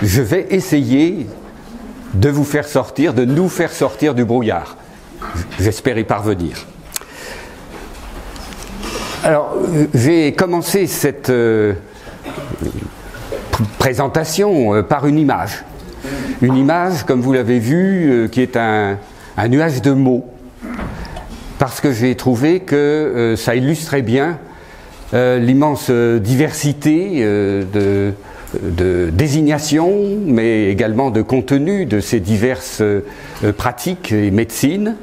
je vais essayer de vous faire sortir, de nous faire sortir du brouillard. J'espère y parvenir. Alors, j'ai commencé cette présentation par une image. Une image, comme vous l'avez vu, qui est un nuage de mots. Parce que j'ai trouvé que ça illustrait bien l'immense diversité de désignation, mais également de contenu de ces diverses pratiques et médecines,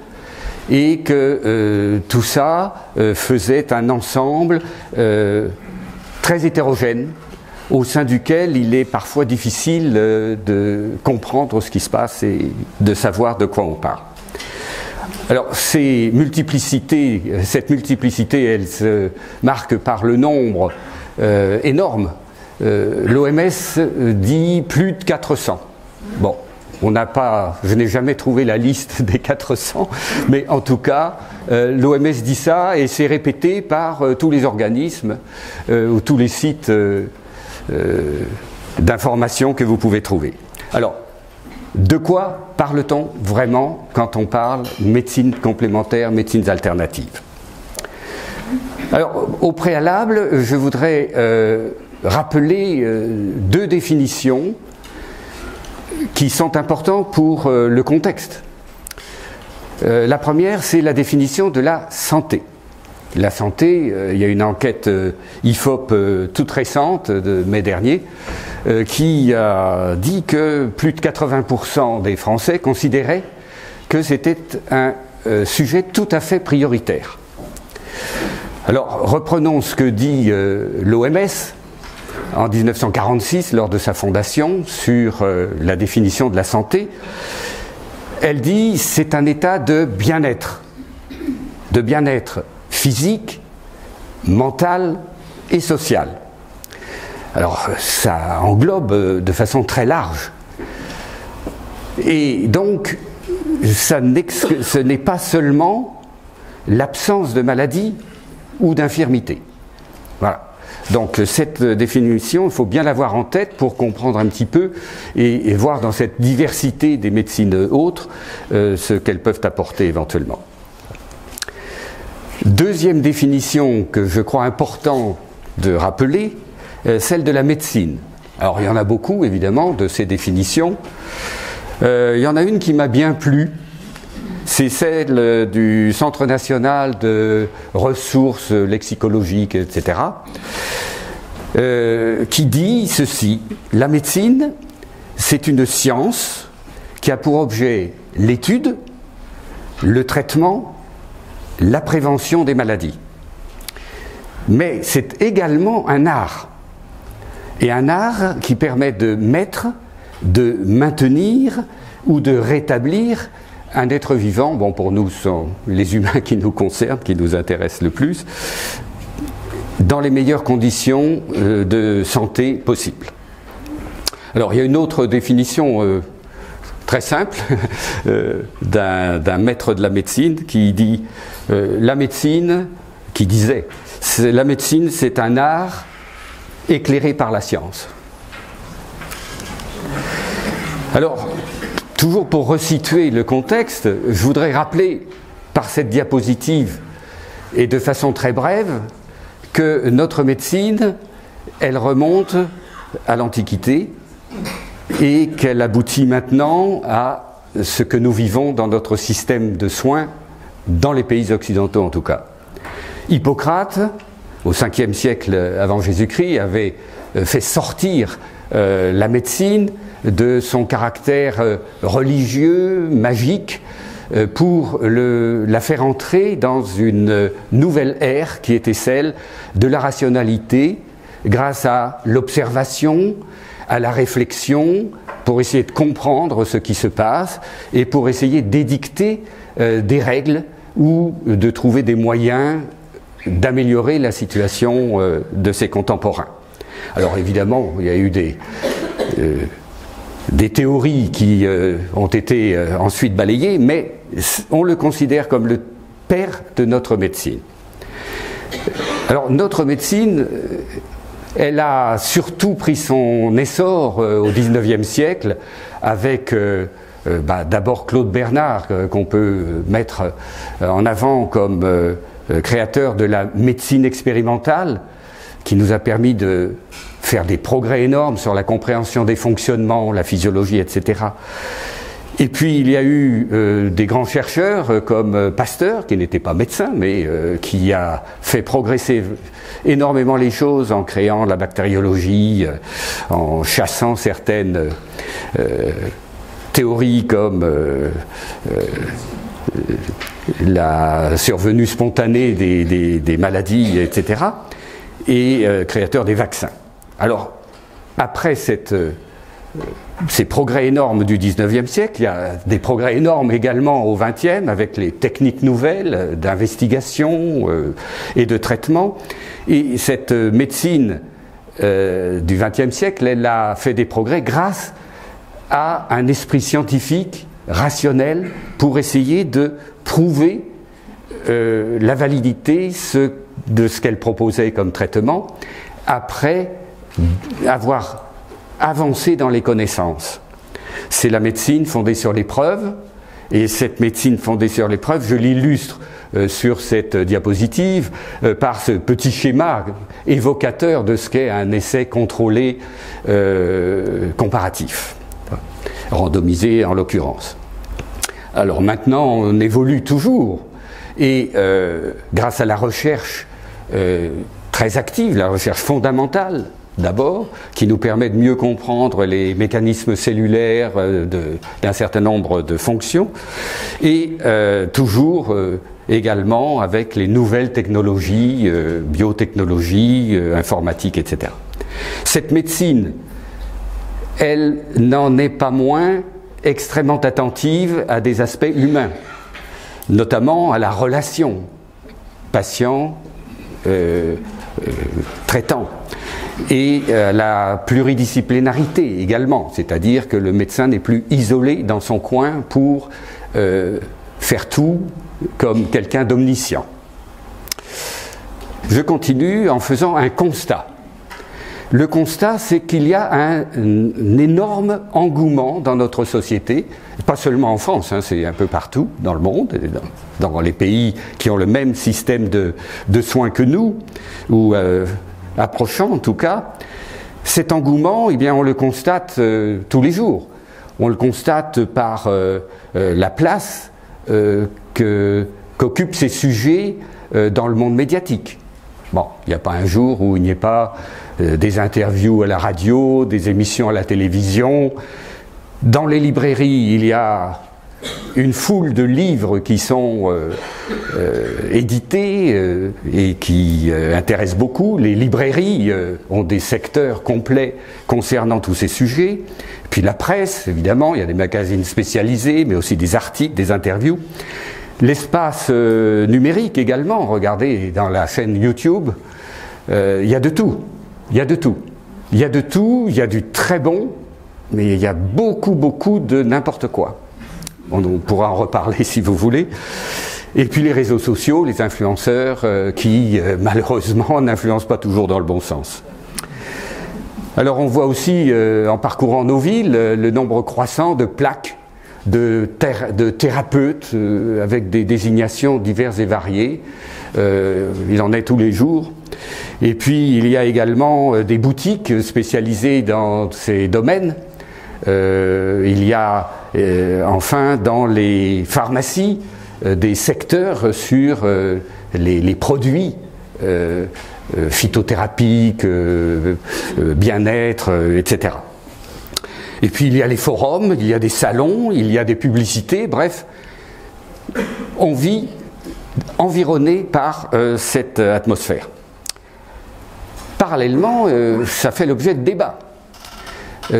et que tout ça faisait un ensemble très hétérogène, au sein duquel il est parfois difficile de comprendre ce qui se passe et de savoir de quoi on parle. Alors, cette multiplicité, elle se marque par le nombre énorme. L'OMS dit plus de 400. Bon, je n'ai jamais trouvé la liste des 400, mais en tout cas, l'OMS dit ça et c'est répété par tous les organismes ou tous les sites d'information que vous pouvez trouver. Alors, de quoi parle-t-on vraiment quand on parle médecine complémentaire, médecines alternatives? Alors, au préalable, je voudrais rappeler deux définitions qui sont importantes pour le contexte. La première, c'est la définition de la santé. La santé, il y a une enquête IFOP toute récente, de mai dernier, qui a dit que plus de 80% des Français considéraient que c'était un sujet tout à fait prioritaire. Alors, reprenons ce que dit l'OMS en 1946, lors de sa fondation, sur la définition de la santé. Elle dit c'est un état de bien-être physique, mental et social. Alors, ça englobe de façon très large. Et donc, ce n'est pas seulement l'absence de maladie ou d'infirmité. Voilà. Donc, cette définition, il faut bien l'avoir en tête pour comprendre un petit peu et voir dans cette diversité des médecines autres ce qu'elles peuvent apporter éventuellement. Deuxième définition que je crois important de rappeler, celle de la médecine. Alors il y en a beaucoup évidemment de ces définitions. Il y en a une qui m'a bien plu, c'est celle du Centre national de ressources lexicologiques, etc., qui dit ceci: la médecine, c'est une science qui a pour objet l'étude, le traitement, la prévention des maladies. Mais c'est également un art. Et un art qui permet de maintenir ou de rétablir un être vivant. Bon, pour nous, ce sont les humains qui nous concernent, qui nous intéressent le plus, dans les meilleures conditions de santé possibles. Alors, il y a une autre définition très simple d'un maître de la médecine qui dit la médecine, qui disait la médecine c'est un art éclairé par la science. Alors, toujours pour resituer le contexte, je voudrais rappeler par cette diapositive et de façon très brève que notre médecine, elle remonte à l'Antiquité et qu'elle aboutit maintenant à ce que nous vivons dans notre système de soins, dans les pays occidentaux en tout cas. Hippocrate, au 5e siècle avant Jésus-Christ, avait fait sortir la médecine de son caractère religieux, magique, pour la faire entrer dans une nouvelle ère qui était celle de la rationalité, grâce à l'observation, à la réflexion, pour essayer de comprendre ce qui se passe et pour essayer d'édicter des règles ou de trouver des moyens d'améliorer la situation de ses contemporains. Alors évidemment, il y a eu des théories qui ont été ensuite balayées, mais on le considère comme le père de notre médecine. Alors notre médecine, Elle a surtout pris son essor au XIXe siècle avec d'abord Claude Bernard, qu'on peut mettre en avant comme créateur de la médecine expérimentale, qui nous a permis de faire des progrès énormes sur la compréhension des fonctionnements, la physiologie, etc. Et puis il y a eu des grands chercheurs comme Pasteur, qui n'était pas médecin, mais qui a fait progresser énormément les choses en créant la bactériologie, en chassant certaines théories comme la survenue spontanée des maladies, etc., et créateur des vaccins. Alors, après ces progrès énormes du XIXe siècle, il y a des progrès énormes également au XXe, avec les techniques nouvelles d'investigation et de traitement. Et cette médecine du XXe siècle, elle a fait des progrès grâce à un esprit scientifique, rationnel, pour essayer de prouver la validité de ce qu'elle proposait comme traitement, après avoir avancé dans les connaissances. C'est la médecine fondée sur les preuves, et cette médecine fondée sur les preuves, je l'illustre sur cette diapositive par ce petit schéma évocateur de ce qu'est un essai contrôlé comparatif, randomisé en l'occurrence. Alors maintenant, on évolue toujours, et grâce à la recherche très active, la recherche fondamentale d'abord, qui nous permet de mieux comprendre les mécanismes cellulaires d'un certain nombre de fonctions, et toujours également avec les nouvelles technologies, biotechnologies, informatiques, etc. Cette médecine, elle n'en est pas moins extrêmement attentive à des aspects humains, notamment à la relation patient traitant, et la pluridisciplinarité également, c'est-à-dire que le médecin n'est plus isolé dans son coin pour faire tout comme quelqu'un d'omniscient. Je continue en faisant un constat. Le constat, c'est qu'il y a un énorme engouement dans notre société, pas seulement en France, hein, c'est un peu partout dans le monde, dans les pays qui ont le même système de soins que nous, ou approchant en tout cas. Cet engouement, eh bien, on le constate tous les jours. On le constate par la place qu'occupent ces sujets dans le monde médiatique. Bon, il n'y a pas un jour où il n'y ait pas des interviews à la radio, des émissions à la télévision. Dans les librairies, il y a une foule de livres qui sont édités et qui intéressent beaucoup. Les librairies ont des secteurs complets concernant tous ces sujets. Puis la presse, évidemment, il y a des magazines spécialisés, mais aussi des articles, des interviews. L'espace numérique également, regardez dans la chaîne YouTube, il y a de tout. Il y a de tout. Il y a de tout, il y a du très bon, mais il y a beaucoup de n'importe quoi. On pourra en reparler si vous voulez. Et puis les réseaux sociaux, les influenceurs qui malheureusement n'influencent pas toujours dans le bon sens. Alors on voit aussi en parcourant nos villes le nombre croissant de plaques de thérapeutes avec des désignations diverses et variées. Il en est tous les jours. Et puis il y a également des boutiques spécialisées dans ces domaines. Il y a enfin dans les pharmacies des secteurs sur les produits phytothérapiques, bien-être, etc. Et puis il y a les forums, il y a des salons, il y a des publicités, bref, on vit environné par cette atmosphère. Parallèlement, ça fait l'objet de débats.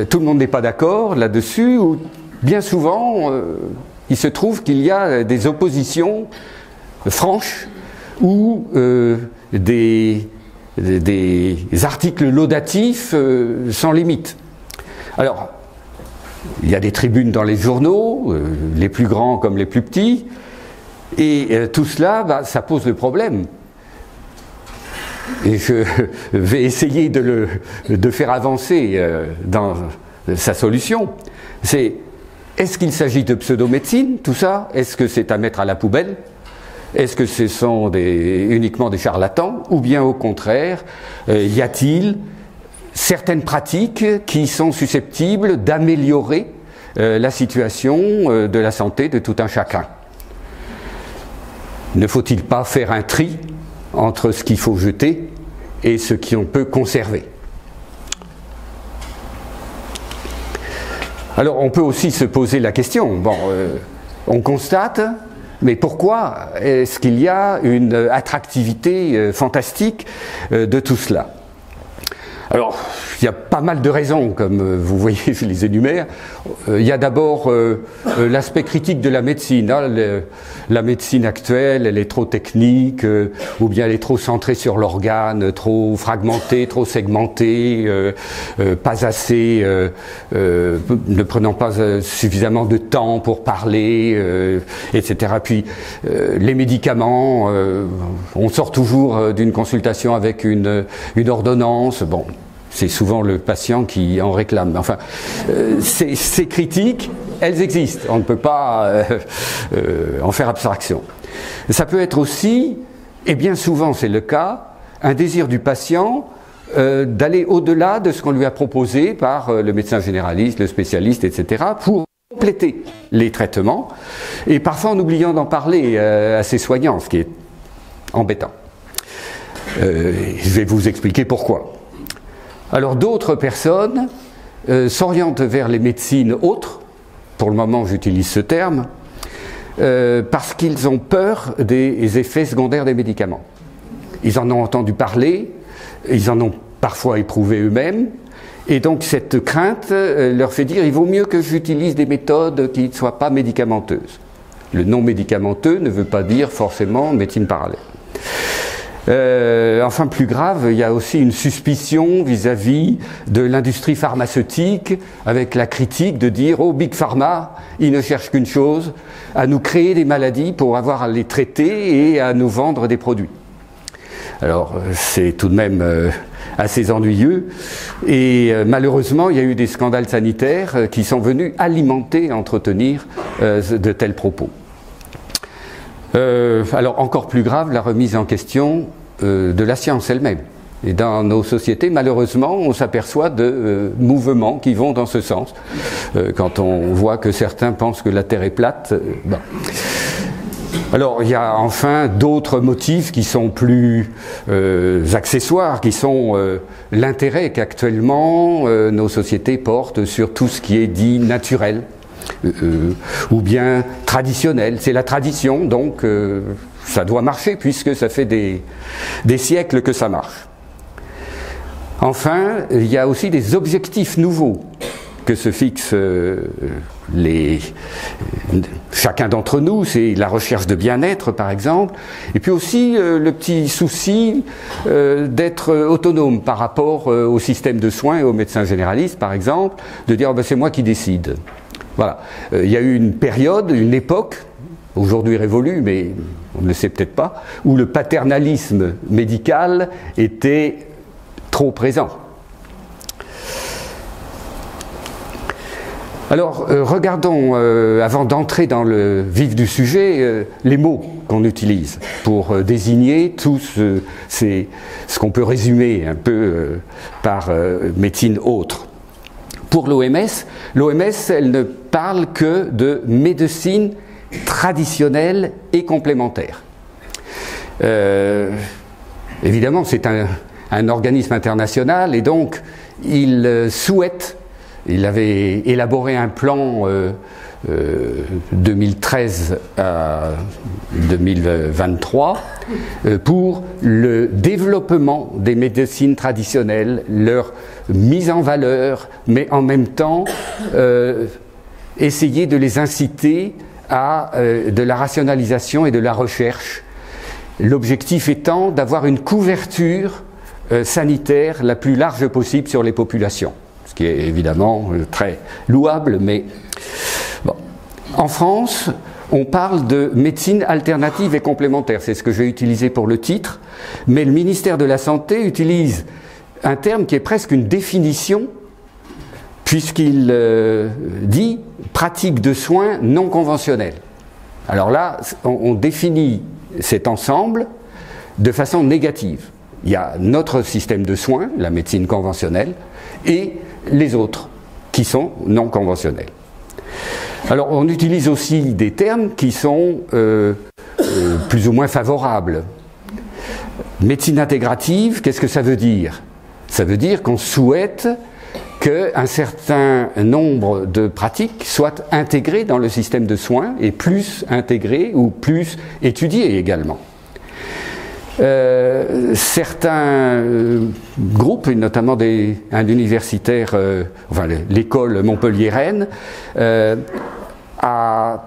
Tout le monde n'est pas d'accord là-dessus, ou bien souvent, il se trouve qu'il y a des oppositions franches ou des articles laudatifs sans limite. Alors, il y a des tribunes dans les journaux, les plus grands comme les plus petits, et tout cela, ça pose le problème. et je vais essayer de faire avancer dans sa solution, c'est: est-ce qu'il s'agit de pseudo-médecine, tout ça? Est-ce que c'est à mettre à la poubelle? Est-ce que ce sont uniquement des charlatans? Ou bien au contraire, y a-t-il certaines pratiques qui sont susceptibles d'améliorer la situation de la santé de tout un chacun? Ne faut-il pas faire un tri entre ce qu'il faut jeter et ce qu'on peut conserver? Alors on peut aussi se poser la question, bon, on constate, mais pourquoi est-ce qu'il y a une attractivité fantastique de tout cela? Alors, il y a pas mal de raisons, comme vous voyez, je les énumère. Il y a d'abord l'aspect critique de la médecine. La médecine actuelle, elle est trop technique, ou bien elle est trop centrée sur l'organe, trop fragmentée, trop segmentée, pas assez, ne prenant pas suffisamment de temps pour parler, etc. Puis, les médicaments, on sort toujours d'une consultation avec une ordonnance. Bon, c'est souvent le patient qui en réclame. Enfin, ces critiques, elles existent. On ne peut pas en faire abstraction. Ça peut être aussi, et bien souvent c'est le cas, un désir du patient d'aller au-delà de ce qu'on lui a proposé par le médecin généraliste, le spécialiste, etc., pour compléter les traitements, et parfois en oubliant d'en parler à ses soignants, ce qui est embêtant. Je vais vous expliquer pourquoi. Alors d'autres personnes s'orientent vers les médecines autres, pour le moment j'utilise ce terme, parce qu'ils ont peur des effets secondaires des médicaments. Ils en ont entendu parler, ils en ont parfois éprouvé eux-mêmes, et donc cette crainte leur fait dire: il vaut mieux que j'utilise des méthodes qui ne soient pas médicamenteuses. Le non médicamenteux ne veut pas dire forcément médecine parallèle. Enfin, plus grave, il y a aussi une suspicion vis-à-vis de l'industrie pharmaceutique, avec la critique de dire: oh, Big Pharma, ils ne cherchent qu'une chose, à nous créer des maladies pour avoir à les traiter et à nous vendre des produits. Alors, c'est tout de même assez ennuyeux, et malheureusement, il y a eu des scandales sanitaires qui sont venus alimenter, entretenir de tels propos. Alors encore plus grave, la remise en question de la science elle-même. Et dans nos sociétés, malheureusement, on s'aperçoit de mouvements qui vont dans ce sens. Quand on voit que certains pensent que la Terre est plate, bon. Alors il y a enfin d'autres motifs qui sont plus accessoires, qui sont l'intérêt qu'actuellement nos sociétés portent sur tout ce qui est dit naturel. Ou bien traditionnel. C'est la tradition, donc ça doit marcher puisque ça fait des siècles que ça marche. Enfin, il y a aussi des objectifs nouveaux que se fixent chacun d'entre nous. C'est la recherche de bien-être, par exemple, et puis aussi le petit souci d'être autonome par rapport au système de soins et aux médecins généralistes, par exemple, de dire: oh, ben, c'est moi qui décide. Voilà. Il y a eu une période, une époque, aujourd'hui révolue, mais on ne le sait peut-être pas, où le paternalisme médical était trop présent. Alors, regardons, avant d'entrer dans le vif du sujet, les mots qu'on utilise pour désigner tout ce qu'on peut résumer un peu par médecine autre. Pour l'OMS, elle ne parle que de médecine traditionnelle et complémentaire. Évidemment, c'est un organisme international, et donc il souhaite, il avait élaboré un plan 2013 à 2023 pour le développement des médecines traditionnelles, leur mise en valeur, mais en même temps essayer de les inciter à de la rationalisation et de la recherche. L'objectif étant d'avoir une couverture sanitaire la plus large possible sur les populations, ce qui est évidemment très louable, mais bon. En France, on parle de médecine alternative et complémentaire. C'est ce que j'ai utilisé pour le titre. Mais le ministère de la Santé utilise un terme qui est presque une définition, puisqu'il dit pratique de soins non conventionnels. Alors là, on définit cet ensemble de façon négative. Il y a notre système de soins, la médecine conventionnelle, et les autres qui sont non conventionnels. Alors on utilise aussi des termes qui sont plus ou moins favorables. Médecine intégrative, qu'est-ce que ça veut dire? Ça veut dire qu'on souhaite qu'un certain nombre de pratiques soient intégrées dans le système de soins et plus intégrées ou plus étudiées également. Certains groupes, notamment un universitaire, enfin l'école montpelliéraine, a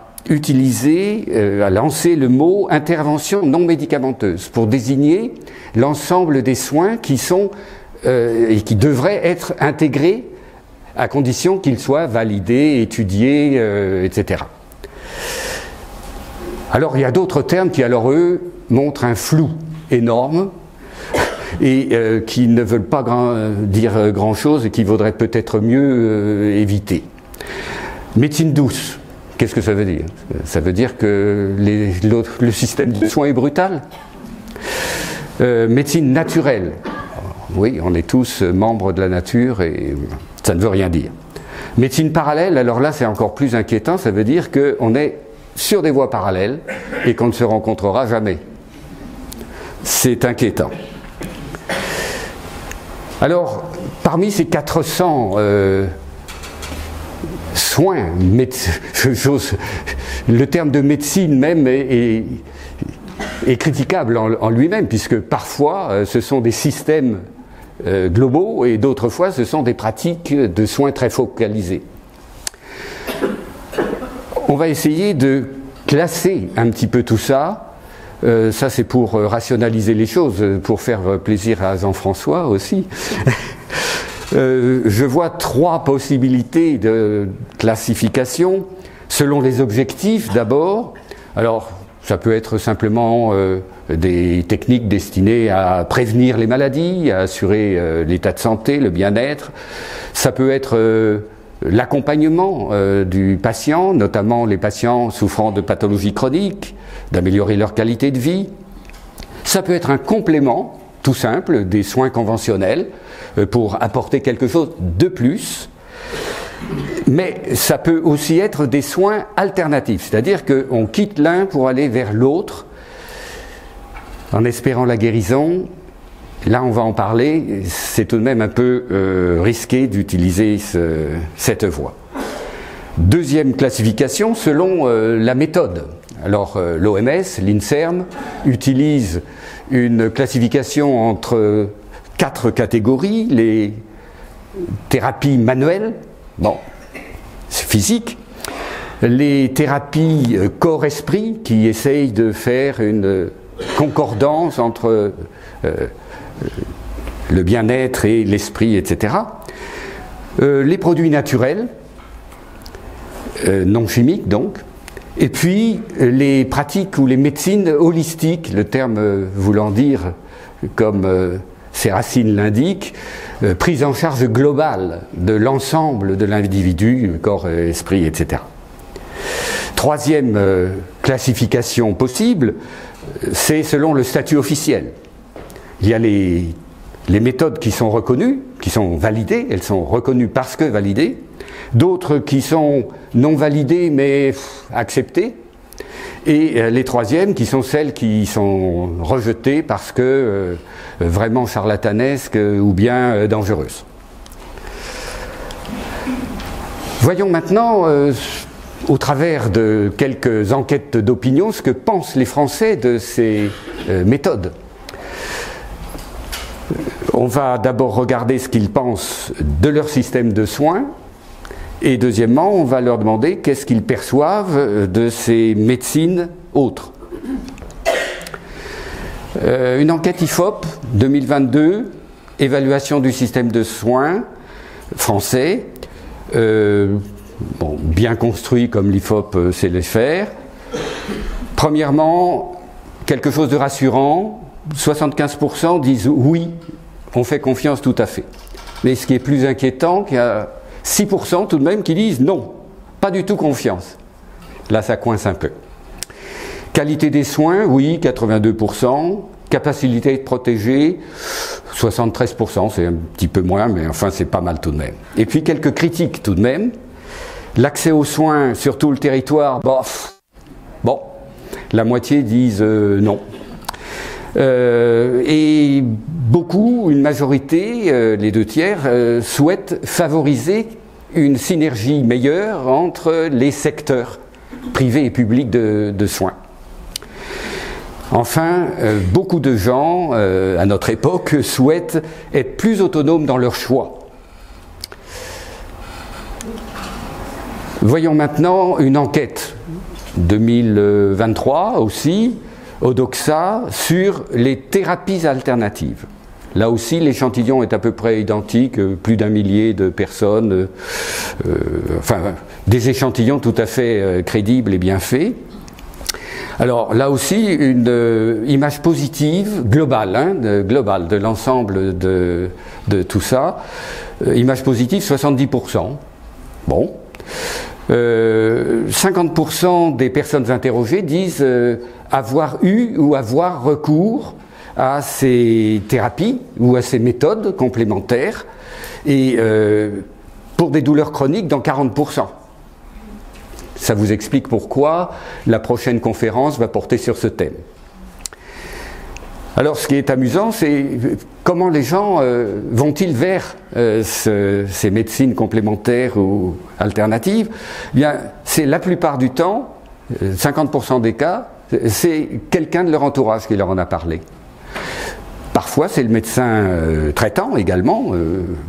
lancé le mot intervention non médicamenteuse pour désigner l'ensemble des soins qui sont et qui devraient être intégrés à condition qu'ils soient validés, étudiés, etc. Alors il y a d'autres termes qui, alors eux, montrent un flou énorme et qui ne veulent pas dire grand-chose et qui vaudrait peut-être mieux éviter. Médecine douce, qu'est-ce que ça veut dire? Ça veut dire que le système de soins est brutal. Médecine naturelle, oui, on est tous membres de la nature et ça ne veut rien dire. Médecine parallèle, alors là c'est encore plus inquiétant, ça veut dire qu'on est sur des voies parallèles et qu'on ne se rencontrera jamais. C'est inquiétant. Alors, parmi ces 400 soins, le terme de médecine même est critiquable en lui-même, puisque parfois ce sont des systèmes globaux et d'autres fois ce sont des pratiques de soins très focalisés. On va essayer de classer un petit peu tout ça. Ça c'est pour rationaliser les choses, pour faire plaisir à Jean-François aussi. Je vois 3 possibilités de classification selon les objectifs d'abord. Alors ça peut être simplement des techniques destinées à prévenir les maladies, à assurer l'état de santé, le bien-être. Ça peut être l'accompagnement du patient, notamment les patients souffrant de pathologies chroniques, d'améliorer leur qualité de vie. Ça peut être un complément, tout simple, des soins conventionnels pour apporter quelque chose de plus. Mais ça peut aussi être des soins alternatifs, c'est-à-dire qu'on quitte l'un pour aller vers l'autre en espérant la guérison. Là, on va en parler, c'est tout de même un peu risqué d'utiliser cette voie. Deuxième classification, selon la méthode. Alors, l'OMS, l'INSERM, utilise une classification entre 4 catégories. Les thérapies manuelles, bon, c'est physique. Les thérapies corps-esprit, qui essayent de faire une concordance entre le bien-être et l'esprit, etc. Les produits naturels, non chimiques donc, et puis les pratiques ou les médecines holistiques, le terme voulant dire, comme ses racines l'indiquent, prise en charge globale de l'ensemble de l'individu, corps, esprit, etc. Troisième classification possible, c'est selon le statut officiel. Il y a les méthodes qui sont reconnues, qui sont validées, elles sont reconnues parce que validées, d'autres qui sont non validées mais acceptées, et les troisièmes qui sont celles qui sont rejetées parce que vraiment charlatanesques ou bien dangereuses. Voyons maintenant, au travers de quelques enquêtes d'opinion, ce que pensent les Français de ces méthodes. On va d'abord regarder ce qu'ils pensent de leur système de soins et deuxièmement, on va leur demander qu'est-ce qu'ils perçoivent de ces médecines autres. Une enquête IFOP 2022, évaluation du système de soins français, bon, bien construit comme l'IFOP sait le faire. Premièrement, quelque chose de rassurant, 75% disent oui, on fait confiance tout à fait. Mais ce qui est plus inquiétant, qu'il y a 6% tout de même qui disent non, pas du tout confiance. Là, ça coince un peu. Qualité des soins, oui, 82%. Capacité de protéger, 73%, c'est un petit peu moins, mais enfin c'est pas mal tout de même. Et puis quelques critiques tout de même. L'accès aux soins sur tout le territoire, bof. Bon, la moitié disent non. Et beaucoup, une majorité, les 2/3, souhaitent favoriser une synergie meilleure entre les secteurs privés et publics de soins. Enfin, beaucoup de gens, à notre époque, souhaitent être plus autonomes dans leurs choix. Voyons maintenant une enquête 2023 aussi, Odoxa, sur les thérapies alternatives. Là aussi, l'échantillon est à peu près identique, plus d'1 millier de personnes, enfin, des échantillons tout à fait crédibles et bien faits. Alors là aussi, une image positive, globale, globale de l'ensemble de tout ça. Image positive, 70%. Bon. 50% des personnes interrogées disent avoir eu ou avoir recours à ces thérapies ou à ces méthodes complémentaires, et pour des douleurs chroniques dans 40%. Ça vous explique pourquoi la prochaine conférence va porter sur ce thème. Alors, ce qui est amusant, c'est comment les gens vont-ils vers ces médecines complémentaires ou alternatives. Eh bien, c'est la plupart du temps, 50% des cas, c'est quelqu'un de leur entourage qui leur en a parlé. Parfois, c'est le médecin traitant également,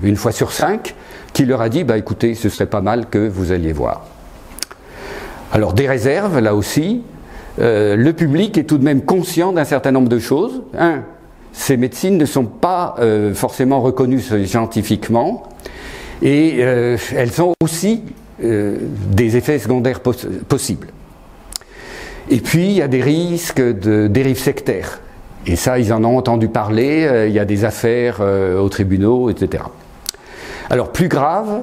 une fois sur 5, qui leur a dit bah, « écoutez, ce serait pas mal que vous alliez voir ». Alors des réserves, là aussi, le public est tout de même conscient d'un certain nombre de choses. Un, ces médecines ne sont pas forcément reconnues scientifiquement, et elles ont aussi des effets secondaires possibles. Et puis il y a des risques de dérives sectaires, et ça ils en ont entendu parler, il y a des affaires aux tribunaux, etc. Alors plus grave,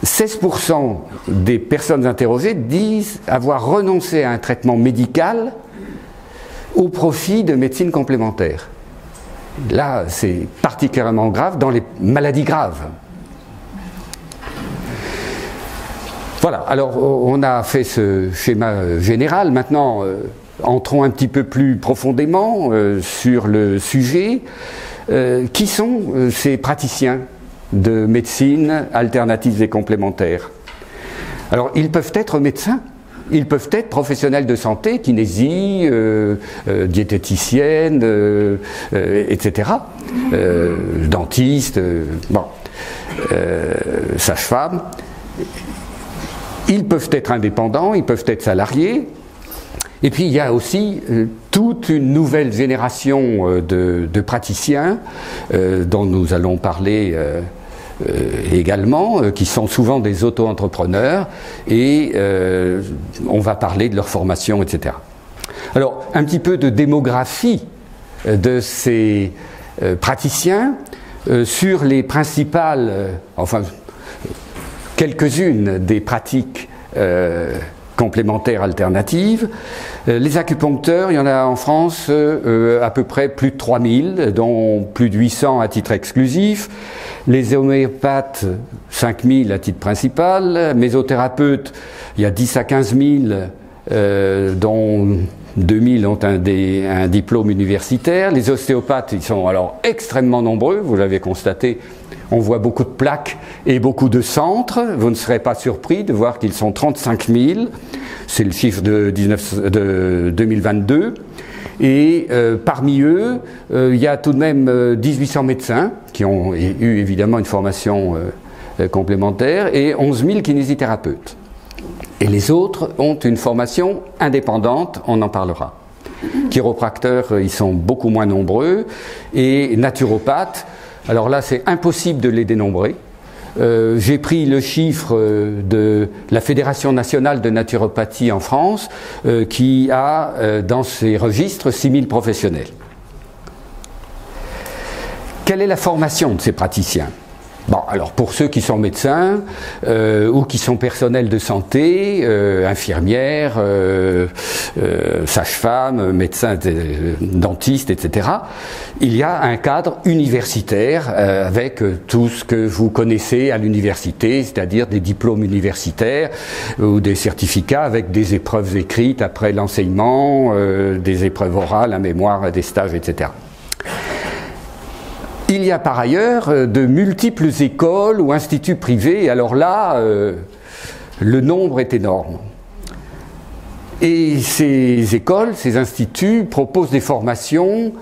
16% des personnes interrogées disent avoir renoncé à un traitement médical au profit de médecine complémentaire. Là, c'est particulièrement grave dans les maladies graves. Voilà, alors on a fait ce schéma général. Maintenant, entrons un petit peu plus profondément sur le sujet. Qui sont ces praticiens de médecine alternatives et complémentaires? Alors, ils peuvent être médecins, ils peuvent être professionnels de santé, kinésie, diététicienne, etc., dentistes, bon, sage-femme. Ils peuvent être indépendants, ils peuvent être salariés. Et puis il y a aussi toute une nouvelle génération de praticiens dont nous allons parler également, qui sont souvent des auto-entrepreneurs, et on va parler de leur formation, etc. Alors, un petit peu de démographie de ces praticiens sur les principales, enfin, quelques-unes des pratiques complémentaires alternatives. Les acupuncteurs, il y en a en France à peu près plus de 3000, dont plus de 800 à titre exclusif. Les homéopathes, 5000 à titre principal. Mésothérapeutes, il y a 10 à 15 000, dont 2000 ont un diplôme universitaire. Les ostéopathes, ils sont alors extrêmement nombreux, vous l'avez constaté. On voit beaucoup de plaques et beaucoup de centres. Vous ne serez pas surpris de voir qu'ils sont 35 000. C'est le chiffre de 2022. Et parmi eux, il y a tout de même 1800 médecins qui ont eu évidemment une formation complémentaire et 11 000 kinésithérapeutes. Et les autres ont une formation indépendante, on en parlera. Chiropracteurs, ils sont beaucoup moins nombreux. Et naturopathes, alors là c'est impossible de les dénombrer. j'ai pris le chiffre de la Fédération nationale de naturopathie en France, qui a dans ses registres 6000 professionnels. Quelle est la formation de ces praticiens? Bon, alors pour ceux qui sont médecins ou qui sont personnels de santé, infirmières, sages-femmes, médecins, dentistes, etc., il y a un cadre universitaire avec tout ce que vous connaissez à l'université, c'est-à-dire des diplômes universitaires ou des certificats avec des épreuves écrites après l'enseignement, des épreuves orales, un mémoire, des stages, etc. Il y a par ailleurs de multiples écoles ou instituts privés, et alors là, le nombre est énorme. Et ces écoles, ces instituts proposent des formations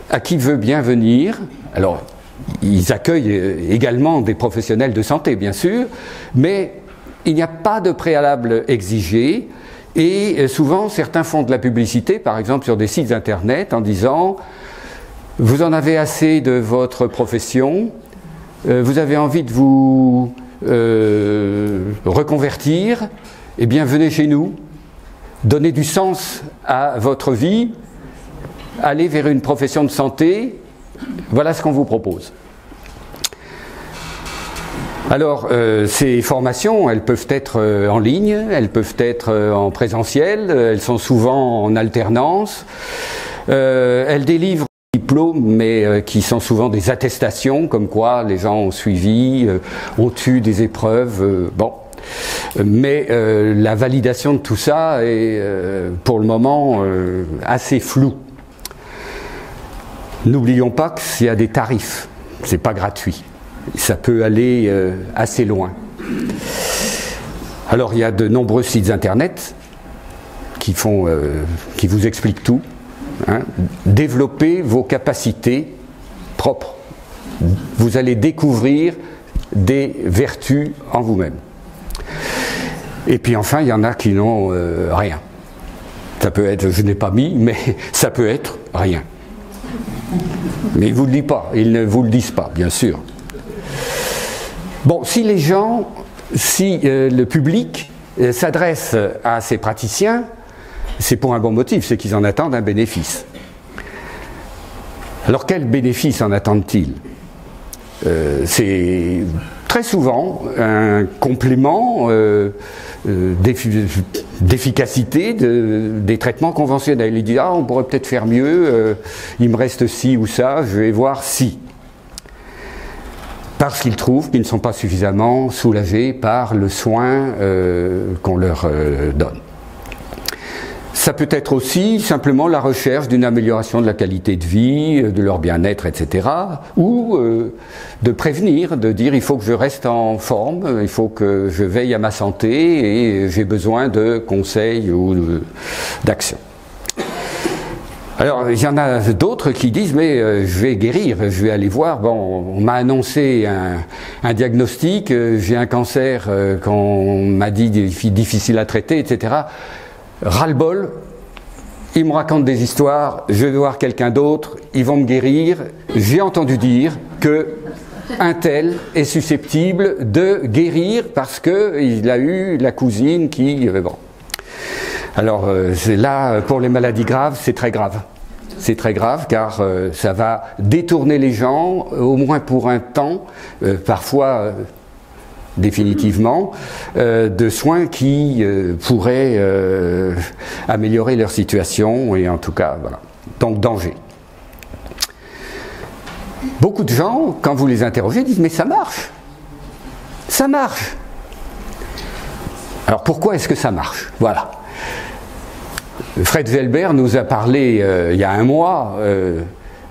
à qui veut bien venir. Alors, ils accueillent également des professionnels de santé, bien sûr, mais il n'y a pas de préalable exigé, et souvent certains font de la publicité, par exemple sur des sites internet, en disant: vous en avez assez de votre profession, vous avez envie de vous reconvertir, eh bien venez chez nous, donnez du sens à votre vie, allez vers une profession de santé, voilà ce qu'on vous propose. Alors, ces formations, elles peuvent être en ligne, elles peuvent être en présentiel, elles sont souvent en alternance, elles délivrent diplômes, mais qui sont souvent des attestations, comme quoi les gens ont suivi, ont eu des épreuves, bon. Mais la validation de tout ça est pour le moment assez floue. N'oublions pas qu'il y a des tarifs, c'est pas gratuit, ça peut aller assez loin. Alors il y a de nombreux sites internet qui vous expliquent tout. Hein, développez vos capacités propres. Vous allez découvrir des vertus en vous-même. Et puis enfin, il y en a qui n'ont rien. Ça peut être, je n'ai pas mis, mais ça peut être rien. Mais ils ne vous le disent pas, ils ne vous le disent pas, bien sûr. Bon, si le public s'adresse à ces praticiens, c'est pour un bon motif, c'est qu'ils en attendent un bénéfice. Alors quel bénéfice en attendent-ils? C'est très souvent un complément d'efficacité des traitements conventionnels. Ils disent: ah, on pourrait peut-être faire mieux, il me reste ci ou ça, je vais voir si. Parce qu'ils trouvent qu'ils ne sont pas suffisamment soulagés par le soin qu'on leur donne. Ça peut être aussi simplement la recherche d'une amélioration de la qualité de vie, de leur bien-être, etc. Ou de prévenir, de dire: il faut que je reste en forme, il faut que je veille à ma santé et j'ai besoin de conseils ou d'actions. Alors il y en a d'autres qui disent: mais je vais guérir, je vais aller voir, bon, on m'a annoncé un diagnostic, j'ai un cancer qu'on m'a dit difficile à traiter, etc. Ras-le-bol, ils me racontent des histoires, je vais voir quelqu'un d'autre, ils vont me guérir. J'ai entendu dire que un tel est susceptible de guérir parce qu'il a eu la cousine qui... Bon. Alors là, pour les maladies graves, c'est très grave. C'est très grave car ça va détourner les gens, au moins pour un temps, parfois... définitivement, de soins qui pourraient améliorer leur situation, et en tout cas, voilà. Donc, danger. Beaucoup de gens, quand vous les interrogez, disent: mais ça marche. Ça marche. Alors, pourquoi est-ce que ça marche? Voilà. Fred Velber nous a parlé, il y a un mois,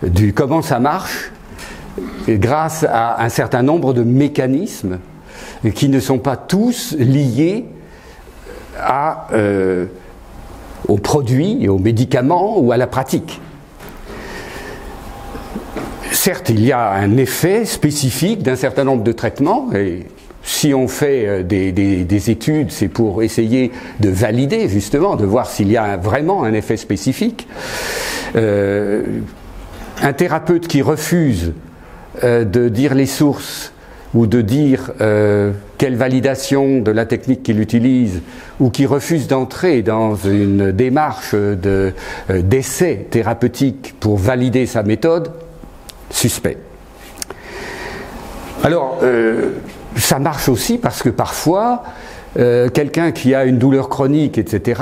du comment ça marche, grâce à un certain nombre de mécanismes qui ne sont pas tous liés aux produits et aux médicaments ou à la pratique. Certes, il y a un effet spécifique d'un certain nombre de traitements, et si on fait des études, c'est pour essayer de valider justement, de voir s'il y a vraiment un effet spécifique. Un thérapeute qui refuse de dire les sources ou de dire quelle validation de la technique qu'il utilise ou qui refuse d'entrer dans une démarche d'essai thérapeutique pour valider sa méthode, suspect. Alors, ça marche aussi parce que parfois, quelqu'un qui a une douleur chronique, etc.,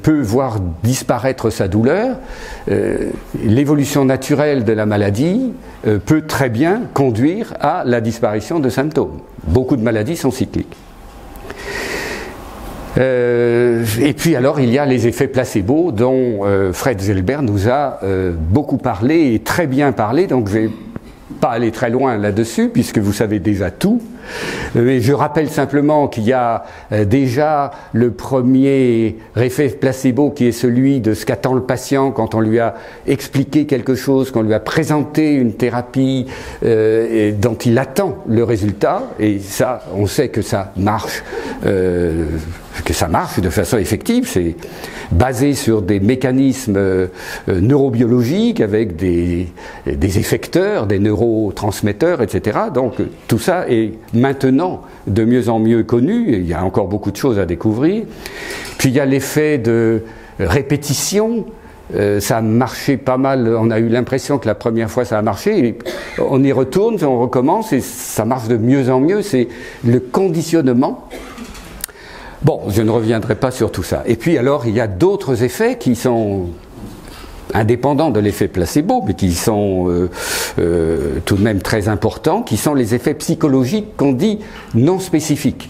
peut voir disparaître sa douleur. L'évolution naturelle de la maladie peut très bien conduire à la disparition de symptômes. Beaucoup de maladies sont cycliques. Et puis alors il y a les effets placebo dont Fred Zelber nous a beaucoup parlé et très bien parlé, donc je ne vais pas aller très loin là-dessus puisque vous savez déjà tout. Mais je rappelle simplement qu'il y a déjà le premier effet placebo qui est celui de ce qu'attend le patient quand on lui a expliqué quelque chose, qu'on lui a présenté une thérapie dont il attend le résultat, et ça, on sait que ça marche de façon effective. C'est basé sur des mécanismes neurobiologiques avec des effecteurs, des neurotransmetteurs, etc. Donc tout ça est maintenant de mieux en mieux connu, et il y a encore beaucoup de choses à découvrir. Puis il y a l'effet de répétition, ça a marché pas mal, on a eu l'impression que la première fois ça a marché, et on y retourne, on recommence et ça marche de mieux en mieux, c'est le conditionnement. Bon, je ne reviendrai pas sur tout ça. Et puis alors, il y a d'autres effets qui sont indépendants de l'effet placebo, mais qui sont tout de même très importants, qui sont les effets psychologiques qu'on dit non spécifiques.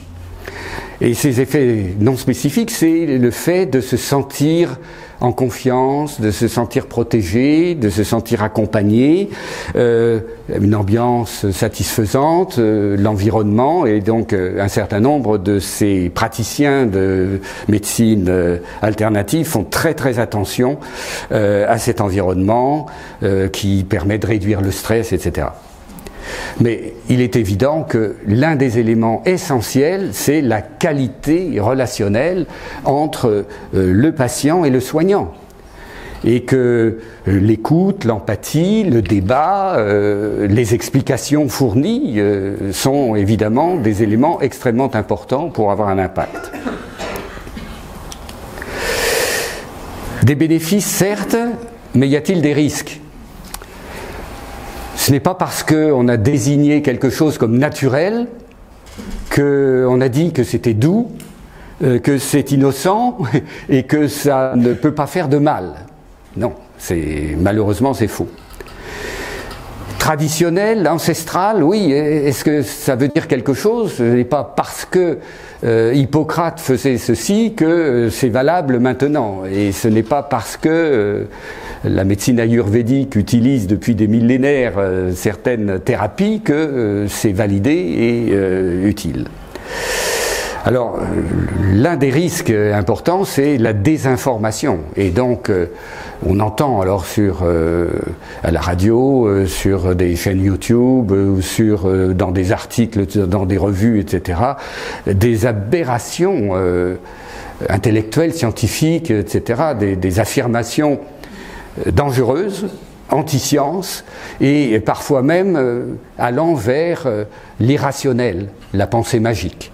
Et ces effets non spécifiques, c'est le fait de se sentir en confiance, de se sentir protégé, de se sentir accompagné, une ambiance satisfaisante, l'environnement, et donc un certain nombre de ces praticiens de médecine alternative font très très attention à cet environnement qui permet de réduire le stress, etc. Mais il est évident que l'un des éléments essentiels, c'est la qualité relationnelle entre le patient et le soignant. Et que l'écoute, l'empathie, le débat, les explications fournies sont évidemment des éléments extrêmement importants pour avoir un impact. Des bénéfices, certes, mais y a-t-il des risques ? Ce n'est pas parce qu'on a désigné quelque chose comme naturel, qu'on a dit que c'était doux, que c'est innocent et que ça ne peut pas faire de mal. Non, malheureusement c'est faux. Traditionnel, ancestral, oui, est-ce que ça veut dire quelque chose ? Ce n'est pas parce que Hippocrate faisait ceci que c'est valable maintenant. Et ce n'est pas parce que la médecine ayurvédique utilise depuis des millénaires certaines thérapies que c'est validé et utile. Alors, l'un des risques importants, c'est la désinformation. Et donc, on entend alors à la radio, sur des chaînes YouTube, ou dans des articles, dans des revues, etc., des aberrations intellectuelles, scientifiques, etc., des affirmations dangereuses, anti-science, et parfois même allant vers l'irrationnel, la pensée magique.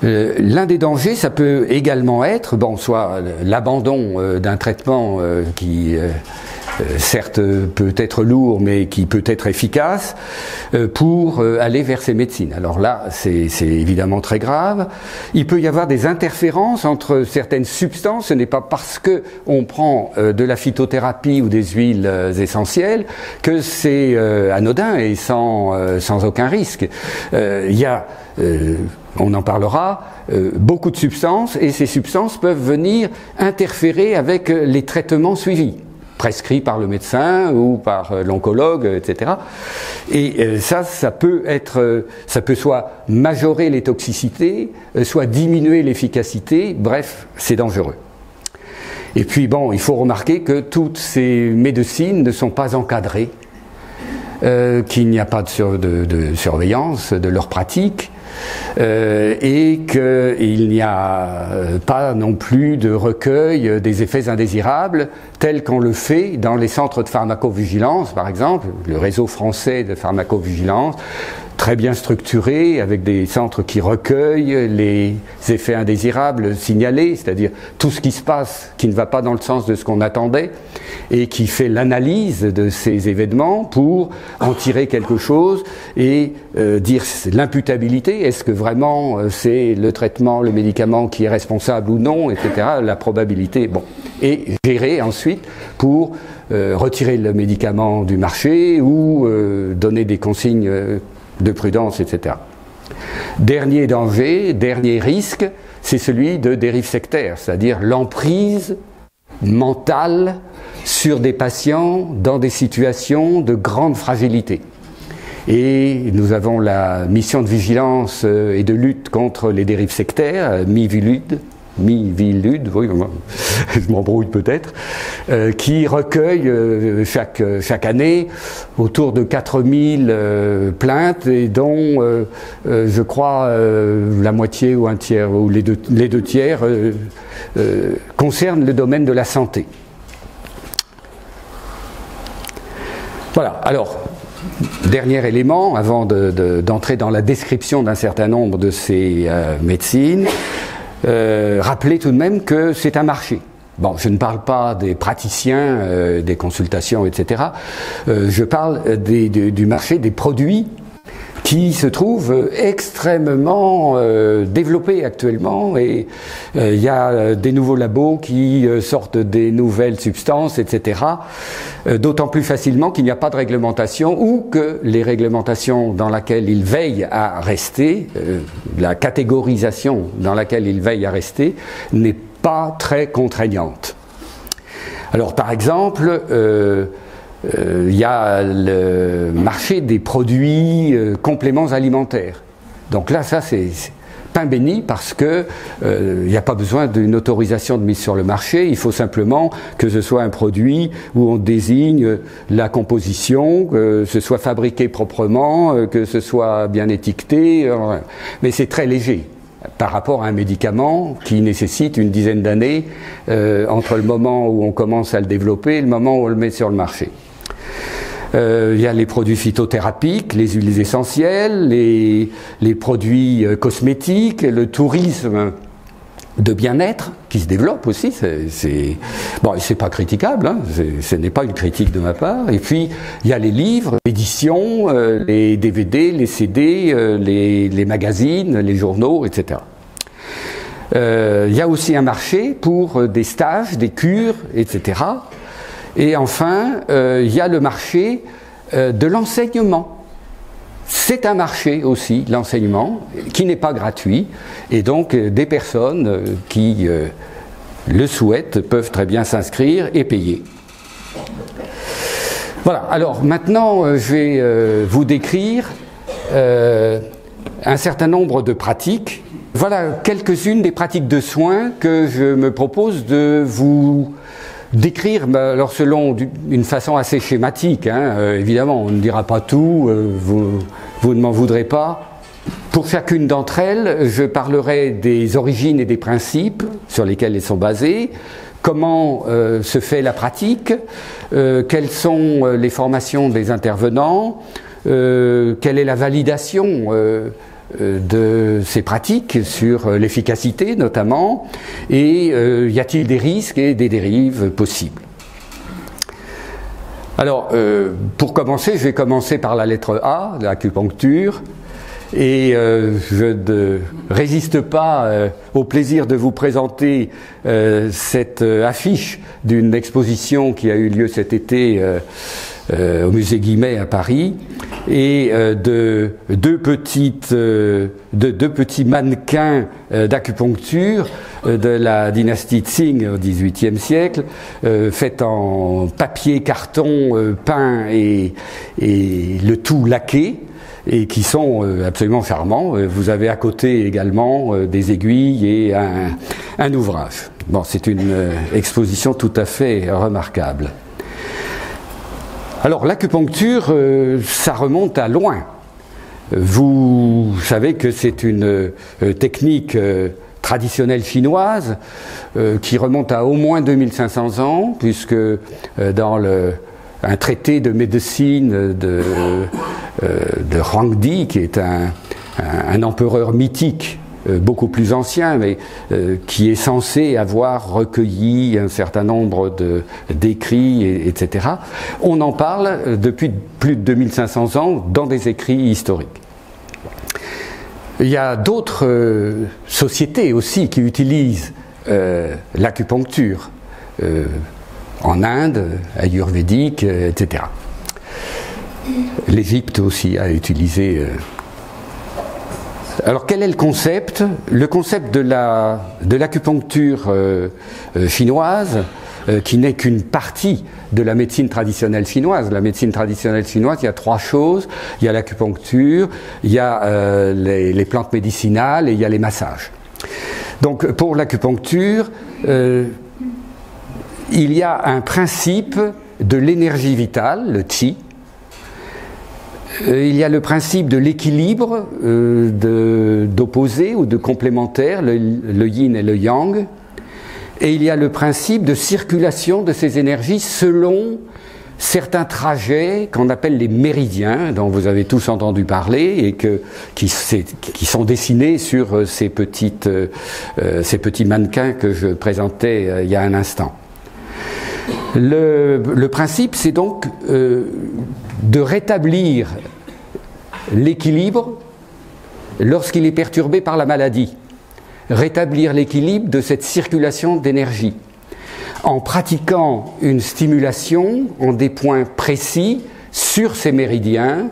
L'un des dangers, ça peut également être, soit l'abandon d'un traitement qui certes peut être lourd, mais qui peut être efficace, pour aller vers ces médecines. Alors là, c'est évidemment très grave. Il peut y avoir des interférences entre certaines substances. Ce n'est pas parce que on prend de la phytothérapie ou des huiles essentielles que c'est anodin et sans aucun risque. Il y a on en parlera, beaucoup de substances, et ces substances peuvent venir interférer avec les traitements suivis, prescrits par le médecin ou par l'oncologue, etc. Et ça peut soit majorer les toxicités, soit diminuer l'efficacité, bref, c'est dangereux. Et puis il faut remarquer que toutes ces médecines ne sont pas encadrées, qu'il n'y a pas de surveillance de leur pratique, et qu'il n'y a pas non plus de recueil des effets indésirables tels qu'on le fait dans les centres de pharmacovigilance, par exemple, le réseau français de pharmacovigilance, très bien structuré, avec des centres qui recueillent les effets indésirables signalés, c'est-à-dire tout ce qui se passe qui ne va pas dans le sens de ce qu'on attendait, et qui fait l'analyse de ces événements pour en tirer quelque chose et dire l'imputabilité, est-ce que vraiment c'est le traitement, le médicament qui est responsable ou non, etc., la probabilité, bon, et gérer ensuite pour retirer le médicament du marché ou donner des consignes de prudence, etc. Dernier danger, dernier risque, c'est celui de dérive sectaire, c'est-à-dire l'emprise mentale sur des patients dans des situations de grande fragilité. Et nous avons la mission de vigilance et de lutte contre les dérives sectaires, MIVILUD, oui, je m'embrouille peut-être, qui recueille chaque année autour de 4000 plaintes et dont je crois la moitié ou un tiers ou les deux tiers concernent le domaine de la santé. Voilà, alors, dernier élément avant d'entrer dans la description d'un certain nombre de ces médecines. Rappelez tout de même que c'est un marché. Bon, je ne parle pas des praticiens, des consultations, etc. Je parle du marché des produits qui se trouvent extrêmement développés actuellement, et il y a des nouveaux labos qui sortent des nouvelles substances, etc. D'autant plus facilement qu'il n'y a pas de réglementation, ou que les réglementations dans lesquelles ils veillent à rester, la catégorisation dans laquelle ils veillent à rester, n'est pas très contraignante. Alors par exemple, il y a le marché des produits compléments alimentaires. Donc là, ça c'est pain béni, parce que il n'y a pas besoin d'une autorisation de mise sur le marché. Il faut simplement que ce soit un produit où on désigne la composition, que ce soit fabriqué proprement, que ce soit bien étiqueté. Mais c'est très léger par rapport à un médicament qui nécessite une dizaine d'années entre le moment où on commence à le développer et le moment où on le met sur le marché. Il y a les produits phytothérapiques, les huiles essentielles, les produits cosmétiques, le tourisme de bien-être qui se développe aussi. Bon, c'est pas critiquable, hein, ce n'est pas une critique de ma part. Et puis il y a les livres, l'édition, les DVD, les CD, les magazines, les journaux, etc. Il y a aussi un marché pour des stages, des cures, etc. Et enfin, il y a le marché de l'enseignement. C'est un marché aussi, l'enseignement, qui n'est pas gratuit, et donc des personnes qui le souhaitent peuvent très bien s'inscrire et payer. Voilà, alors maintenant je vais vous décrire un certain nombre de pratiques. Voilà quelques-unes des pratiques de soins que je me propose de vous décrire, alors selon une façon assez schématique, hein, évidemment on ne dira pas tout, vous ne m'en voudrez pas. Pour chacune d'entre elles, je parlerai des origines et des principes sur lesquels elles sont basées, comment se fait la pratique, quelles sont les formations des intervenants, quelle est la validation de ces pratiques sur l'efficacité notamment, et y a-t-il des risques et des dérives possibles. Alors, pour commencer, je vais commencer par la lettre A, l'acupuncture, et je ne résiste pas au plaisir de vous présenter cette affiche d'une exposition qui a eu lieu cet été au musée Guimet à Paris, et de deux petits mannequins d'acupuncture de la dynastie Qing au XVIIIe siècle, faits en papier, carton, peint et le tout laqué, et qui sont absolument charmants. Vous avez à côté également des aiguilles et un ouvrage. Bon, c'est une exposition tout à fait remarquable. Alors l'acupuncture, ça remonte à loin. Vous savez que c'est une technique traditionnelle chinoise qui remonte à au moins 2500 ans, puisque dans un traité de médecine de Huangdi, qui est un empereur mythique beaucoup plus ancien, mais qui est censé avoir recueilli un certain nombre d'écrits, etc. On en parle depuis plus de 2500 ans dans des écrits historiques. Il y a d'autres sociétés aussi qui utilisent l'acupuncture, en Inde, ayurvédique, etc. L'Égypte aussi a utilisé... Alors quel est le concept? Le concept de l'acupuncture chinoise, qui n'est qu'une partie de la médecine traditionnelle chinoise. La médecine traditionnelle chinoise, il y a trois choses. Il y a l'acupuncture, il y a les plantes médicinales et il y a les massages. Donc pour l'acupuncture, il y a un principe de l'énergie vitale, le qi. Il y a le principe de l'équilibre d'opposés ou de complémentaires, le yin et le yang. Et il y a le principe de circulation de ces énergies selon certains trajets qu'on appelle les méridiens, dont vous avez tous entendu parler et qui sont dessinés sur ces petits mannequins que je présentais il y a un instant. Le principe, c'est donc de rétablir l'équilibre lorsqu'il est perturbé par la maladie. Rétablir l'équilibre de cette circulation d'énergie en pratiquant une stimulation en des points précis sur ces méridiens.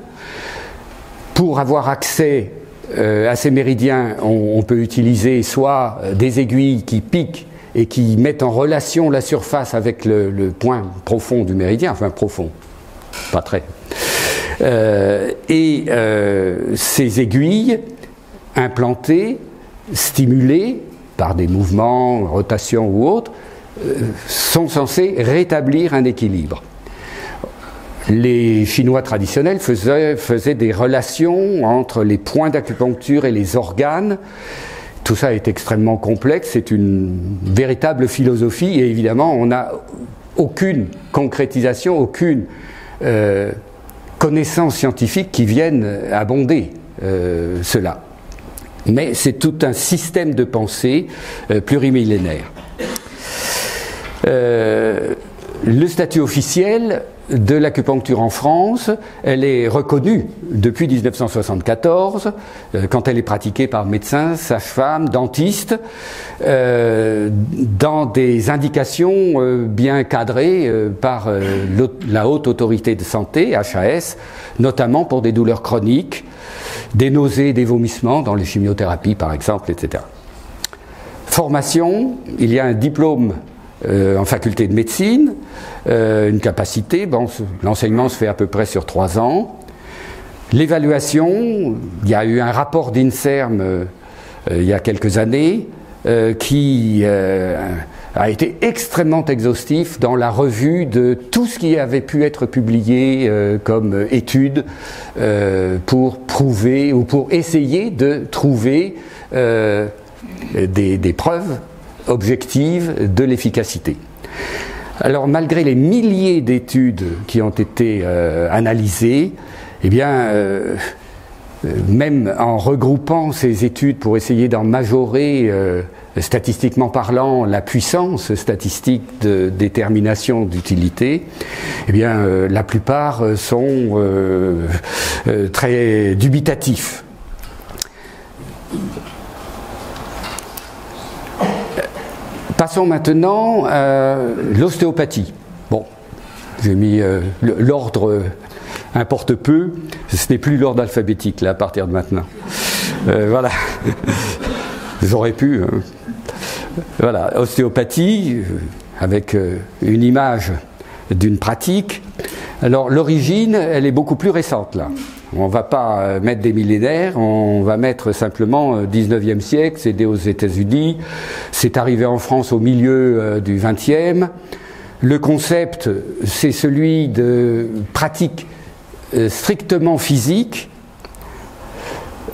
Pour avoir accès à ces méridiens, on peut utiliser soit des aiguilles qui piquent et qui mettent en relation la surface avec le point profond du méridien, enfin profond, pas très. Ces aiguilles implantées, stimulées par des mouvements, rotation ou autres, sont censées rétablir un équilibre. Les Chinois traditionnels faisaient des relations entre les points d'acupuncture et les organes. Tout ça est extrêmement complexe, c'est une véritable philosophie et évidemment on n'a aucune concrétisation, aucune connaissance scientifique qui vienne abonder cela. Mais c'est tout un système de pensée plurimillénaire. Le statut officiel de l'acupuncture en France, elle est reconnue depuis 1974, quand elle est pratiquée par médecins, sages-femmes, dentistes, dans des indications bien cadrées par la Haute Autorité de Santé, HAS, notamment pour des douleurs chroniques, des nausées, des vomissements, dans les chimiothérapies par exemple, etc. Formation, il y a un diplôme en faculté de médecine, une capacité, bon, l'enseignement se fait à peu près sur 3 ans. L'évaluation, il y a eu un rapport d'INSERM il y a quelques années qui a été extrêmement exhaustif dans la revue de tout ce qui avait pu être publié comme études pour prouver ou pour essayer de trouver des preuves objectives de l'efficacité. Alors malgré les milliers d'études qui ont été analysées, eh bien, même en regroupant ces études pour essayer d'en majorer statistiquement parlant la puissance statistique de détermination d'utilité, eh bien, la plupart sont très dubitatifs. Passons maintenant à l'ostéopathie. Bon, j'ai mis l'ordre importe peu, ce n'est plus l'ordre alphabétique là à partir de maintenant. Voilà, j'aurais pu. Voilà, ostéopathie avec une image d'une pratique. Alors l'origine, elle est beaucoup plus récente là. On ne va pas mettre des millénaires, on va mettre simplement 19e siècle, c'est né aux États-Unis, c'est arrivé en France au milieu du 20e. Le concept, c'est celui de pratique strictement physique,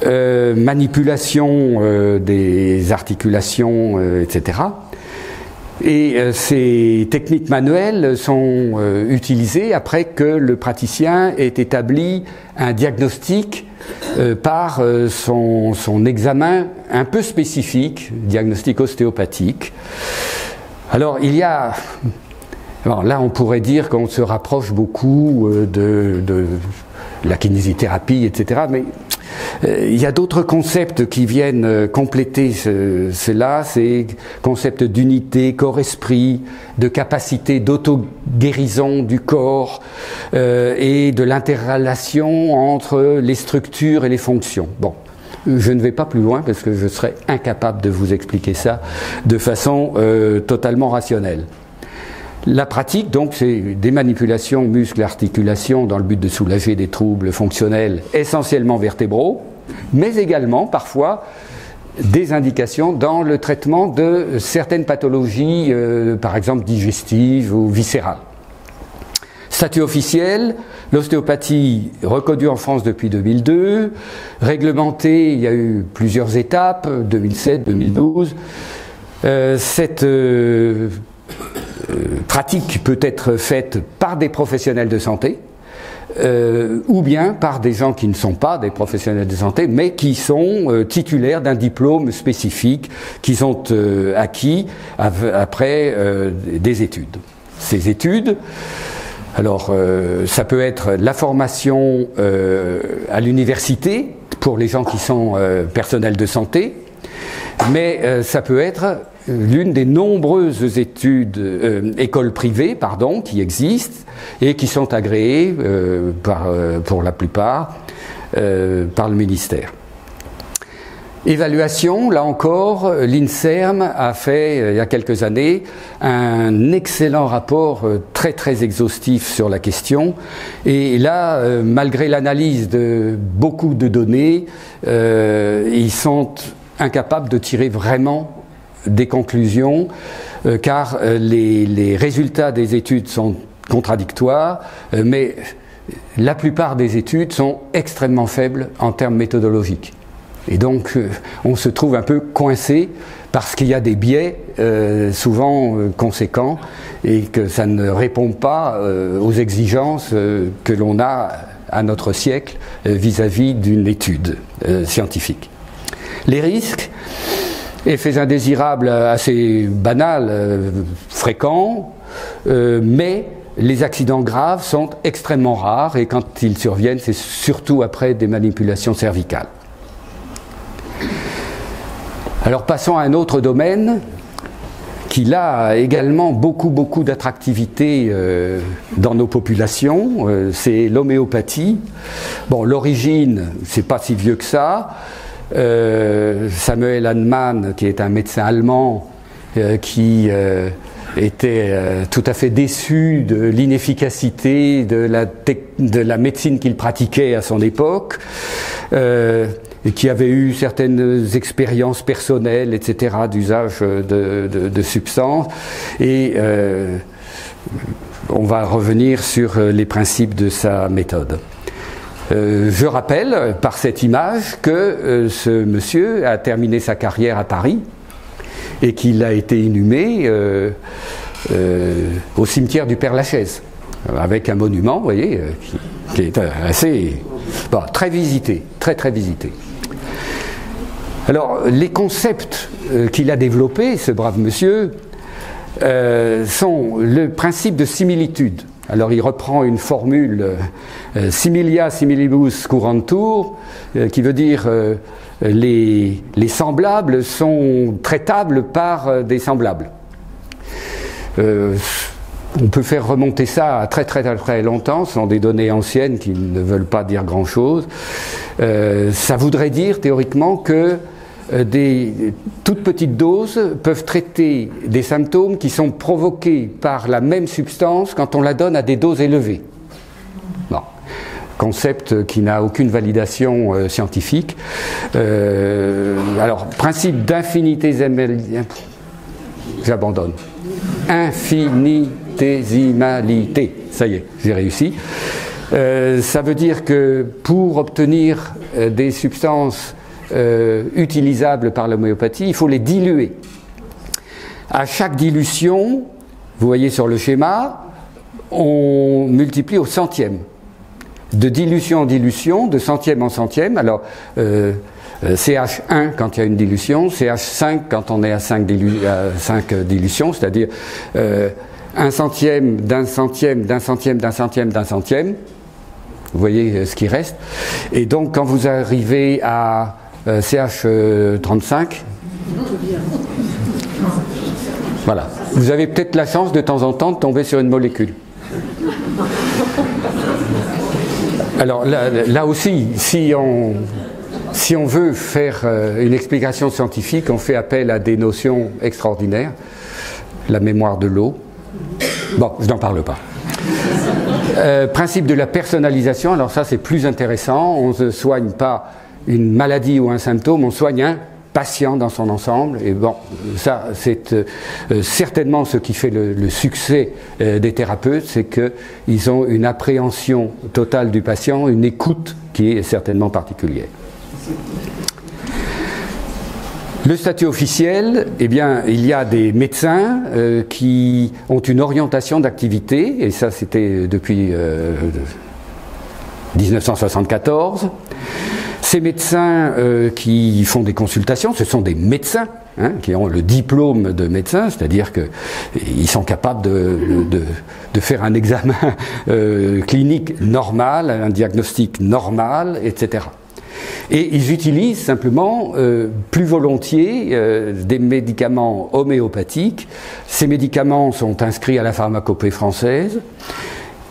manipulation des articulations, etc. Et ces techniques manuelles sont utilisées après que le praticien ait établi un diagnostic par son examen un peu spécifique, diagnostic ostéopathique. Alors il y a... Alors là on pourrait dire qu'on se rapproche beaucoup de la kinésithérapie, etc. Mais il y a d'autres concepts qui viennent compléter cela, c'est concepts d'unité, corps-esprit, de capacité d'auto-guérison du corps et de l'interrelation entre les structures et les fonctions. Bon, je ne vais pas plus loin parce que je serais incapable de vous expliquer ça de façon totalement rationnelle. La pratique, donc, c'est des manipulations muscles-articulations dans le but de soulager des troubles fonctionnels essentiellement vertébraux, mais également, parfois, des indications dans le traitement de certaines pathologies, par exemple digestives ou viscérales. Statut officiel, l'ostéopathie reconnue en France depuis 2002, réglementée, il y a eu plusieurs étapes, 2007, 2012. Cette pratique peut être faite par des professionnels de santé ou bien par des gens qui ne sont pas des professionnels de santé mais qui sont titulaires d'un diplôme spécifique qu'ils ont acquis après des études. Ces études, alors ça peut être la formation à l'université pour les gens qui sont personnels de santé, mais ça peut être l'une des nombreuses écoles privées qui existent et qui sont agréées pour la plupart par le ministère. Évaluation, là encore, l'INSERM a fait il y a quelques années un excellent rapport très très exhaustif sur la question et là, malgré l'analyse de beaucoup de données, ils sont incapables de tirer vraiment des conclusions car les résultats des études sont contradictoires, mais la plupart des études sont extrêmement faibles en termes méthodologiques. Et donc on se trouve un peu coincé parce qu'il y a des biais souvent conséquents et que ça ne répond pas aux exigences que l'on a à notre siècle vis-à-vis d'une étude scientifique. Les risques, effets indésirables assez banals, fréquents, mais les accidents graves sont extrêmement rares et quand ils surviennent, c'est surtout après des manipulations cervicales. Alors passons à un autre domaine qui là a également beaucoup d'attractivité dans nos populations, c'est l'homéopathie. Bon, l'origine, c'est pas si vieux que ça. Samuel Hahnemann, qui est un médecin allemand qui était tout à fait déçu de l'inefficacité de la médecine qu'il pratiquait à son époque, et qui avait eu certaines expériences personnelles, etc., d'usage de substances. Et on va revenir sur les principes de sa méthode. Je rappelle par cette image que ce monsieur a terminé sa carrière à Paris et qu'il a été inhumé au cimetière du Père-Lachaise avec un monument, vous voyez, qui est assez très visité, très visité. Alors les concepts qu'il a développés, ce brave monsieur, sont le principe de similitude. Alors il reprend une formule similia similibus curantur, qui veut dire les semblables sont traitables par des semblables. On peut faire remonter ça à très longtemps, ce sont des données anciennes qui ne veulent pas dire grand-chose. Ça voudrait dire théoriquement que des toutes petites doses peuvent traiter des symptômes qui sont provoqués par la même substance quand on la donne à des doses élevées. Bon. Concept qui n'a aucune validation scientifique. Alors, principe d'infinitésimalité, j'abandonne. Infinitésimalité, ça y est, j'ai réussi. Ça veut dire que pour obtenir des substances utilisables par l'homéopathie, il faut les diluer. À chaque dilution, vous voyez sur le schéma, on multiplie au centième. De dilution en dilution, de centième en centième. Alors, CH1 quand il y a une dilution, CH5 quand on est à 5 dilutions, c'est-à-dire 1 centième d'un centième d'un centième d'un centième d'un centième. Vous voyez ce qui reste. Et donc, quand vous arrivez à CH35, voilà. Vous avez peut-être la chance de temps en temps de tomber sur une molécule. Alors là aussi, si on veut faire une explication scientifique, on fait appel à des notions extraordinaires. La mémoire de l'eau. Bon, je n'en parle pas. Principe de la personnalisation, alors ça c'est plus intéressant. On ne soigne pas une maladie ou un symptôme, on soigne un patient dans son ensemble. Et bon, ça c'est certainement ce qui fait le succès des thérapeutes, c'est qu'ils ont une appréhension totale du patient, une écoute qui est certainement particulière. Le statut officiel, eh bien, il y a des médecins qui ont une orientation d'activité, et ça c'était depuis 1974. Ces médecins qui font des consultations, ce sont des médecins qui ont le diplôme de médecin, c'est-à-dire qu'ils sont capables de faire un examen clinique normal, un diagnostic normal, etc. Et ils utilisent simplement plus volontiers des médicaments homéopathiques. Ces médicaments sont inscrits à la pharmacopée française,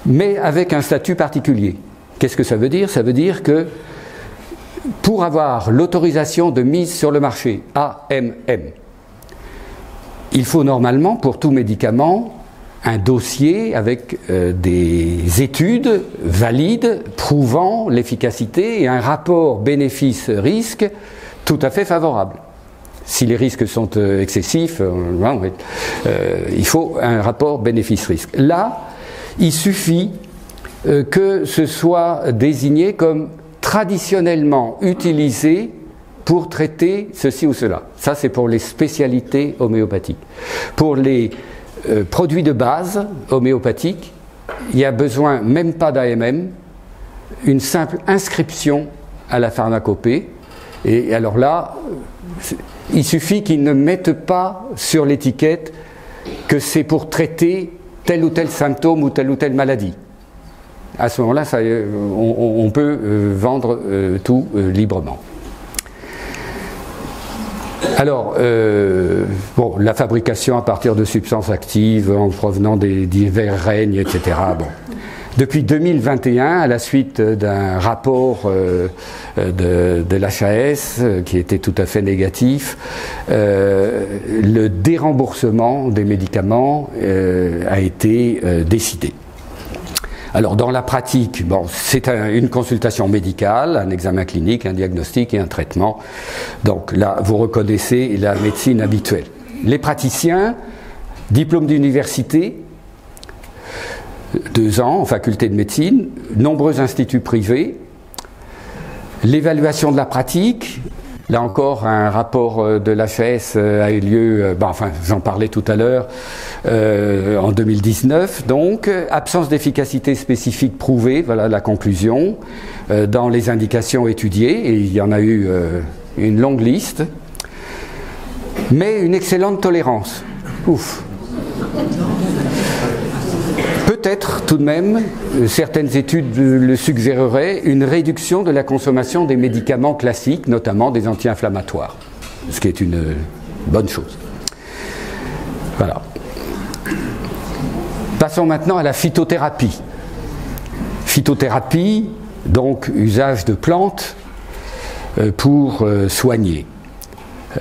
mais avec un statut particulier. Qu'est-ce que ça veut dire? Ça veut dire que pour avoir l'autorisation de mise sur le marché, AMM, il faut normalement, pour tout médicament, un dossier avec des études valides prouvant l'efficacité et un rapport bénéfice-risque tout à fait favorable. Si les risques sont excessifs, il faut un rapport bénéfice-risque. Là, il suffit que ce soit désigné comme traditionnellement utilisé pour traiter ceci ou cela. Ça, c'est pour les spécialités homéopathiques. Pour les produits de base homéopathiques, il n'y a besoin même pas d'AMM, une simple inscription à la pharmacopée. Et alors là, il suffit qu'ils ne mettent pas sur l'étiquette que c'est pour traiter tel ou tel symptôme ou telle maladie. À ce moment-là, on peut vendre tout librement. Alors, bon, la fabrication à partir de substances actives en provenant des divers règnes, etc. Bon. Depuis 2021, à la suite d'un rapport de l'HAS qui était tout à fait négatif, le déremboursement des médicaments a été décidé. Alors dans la pratique, bon, c'est une consultation médicale, un examen clinique, un diagnostic et un traitement. Donc là, vous reconnaissez la médecine habituelle. Les praticiens, diplôme d'université, 2 ans en faculté de médecine, nombreux instituts privés, l'évaluation de la pratique. Là encore, un rapport de l'HAS a eu lieu, j'en parlais tout à l'heure, en 2019. Donc, absence d'efficacité spécifique prouvée, voilà la conclusion, dans les indications étudiées, et il y en a eu une longue liste, mais une excellente tolérance. Ouf. Peut-être tout de même, certaines études le suggéreraient, une réduction de la consommation des médicaments classiques, notamment des anti-inflammatoires, ce qui est une bonne chose. Voilà. Passons maintenant à la phytothérapie. Phytothérapie, donc usage de plantes pour soigner.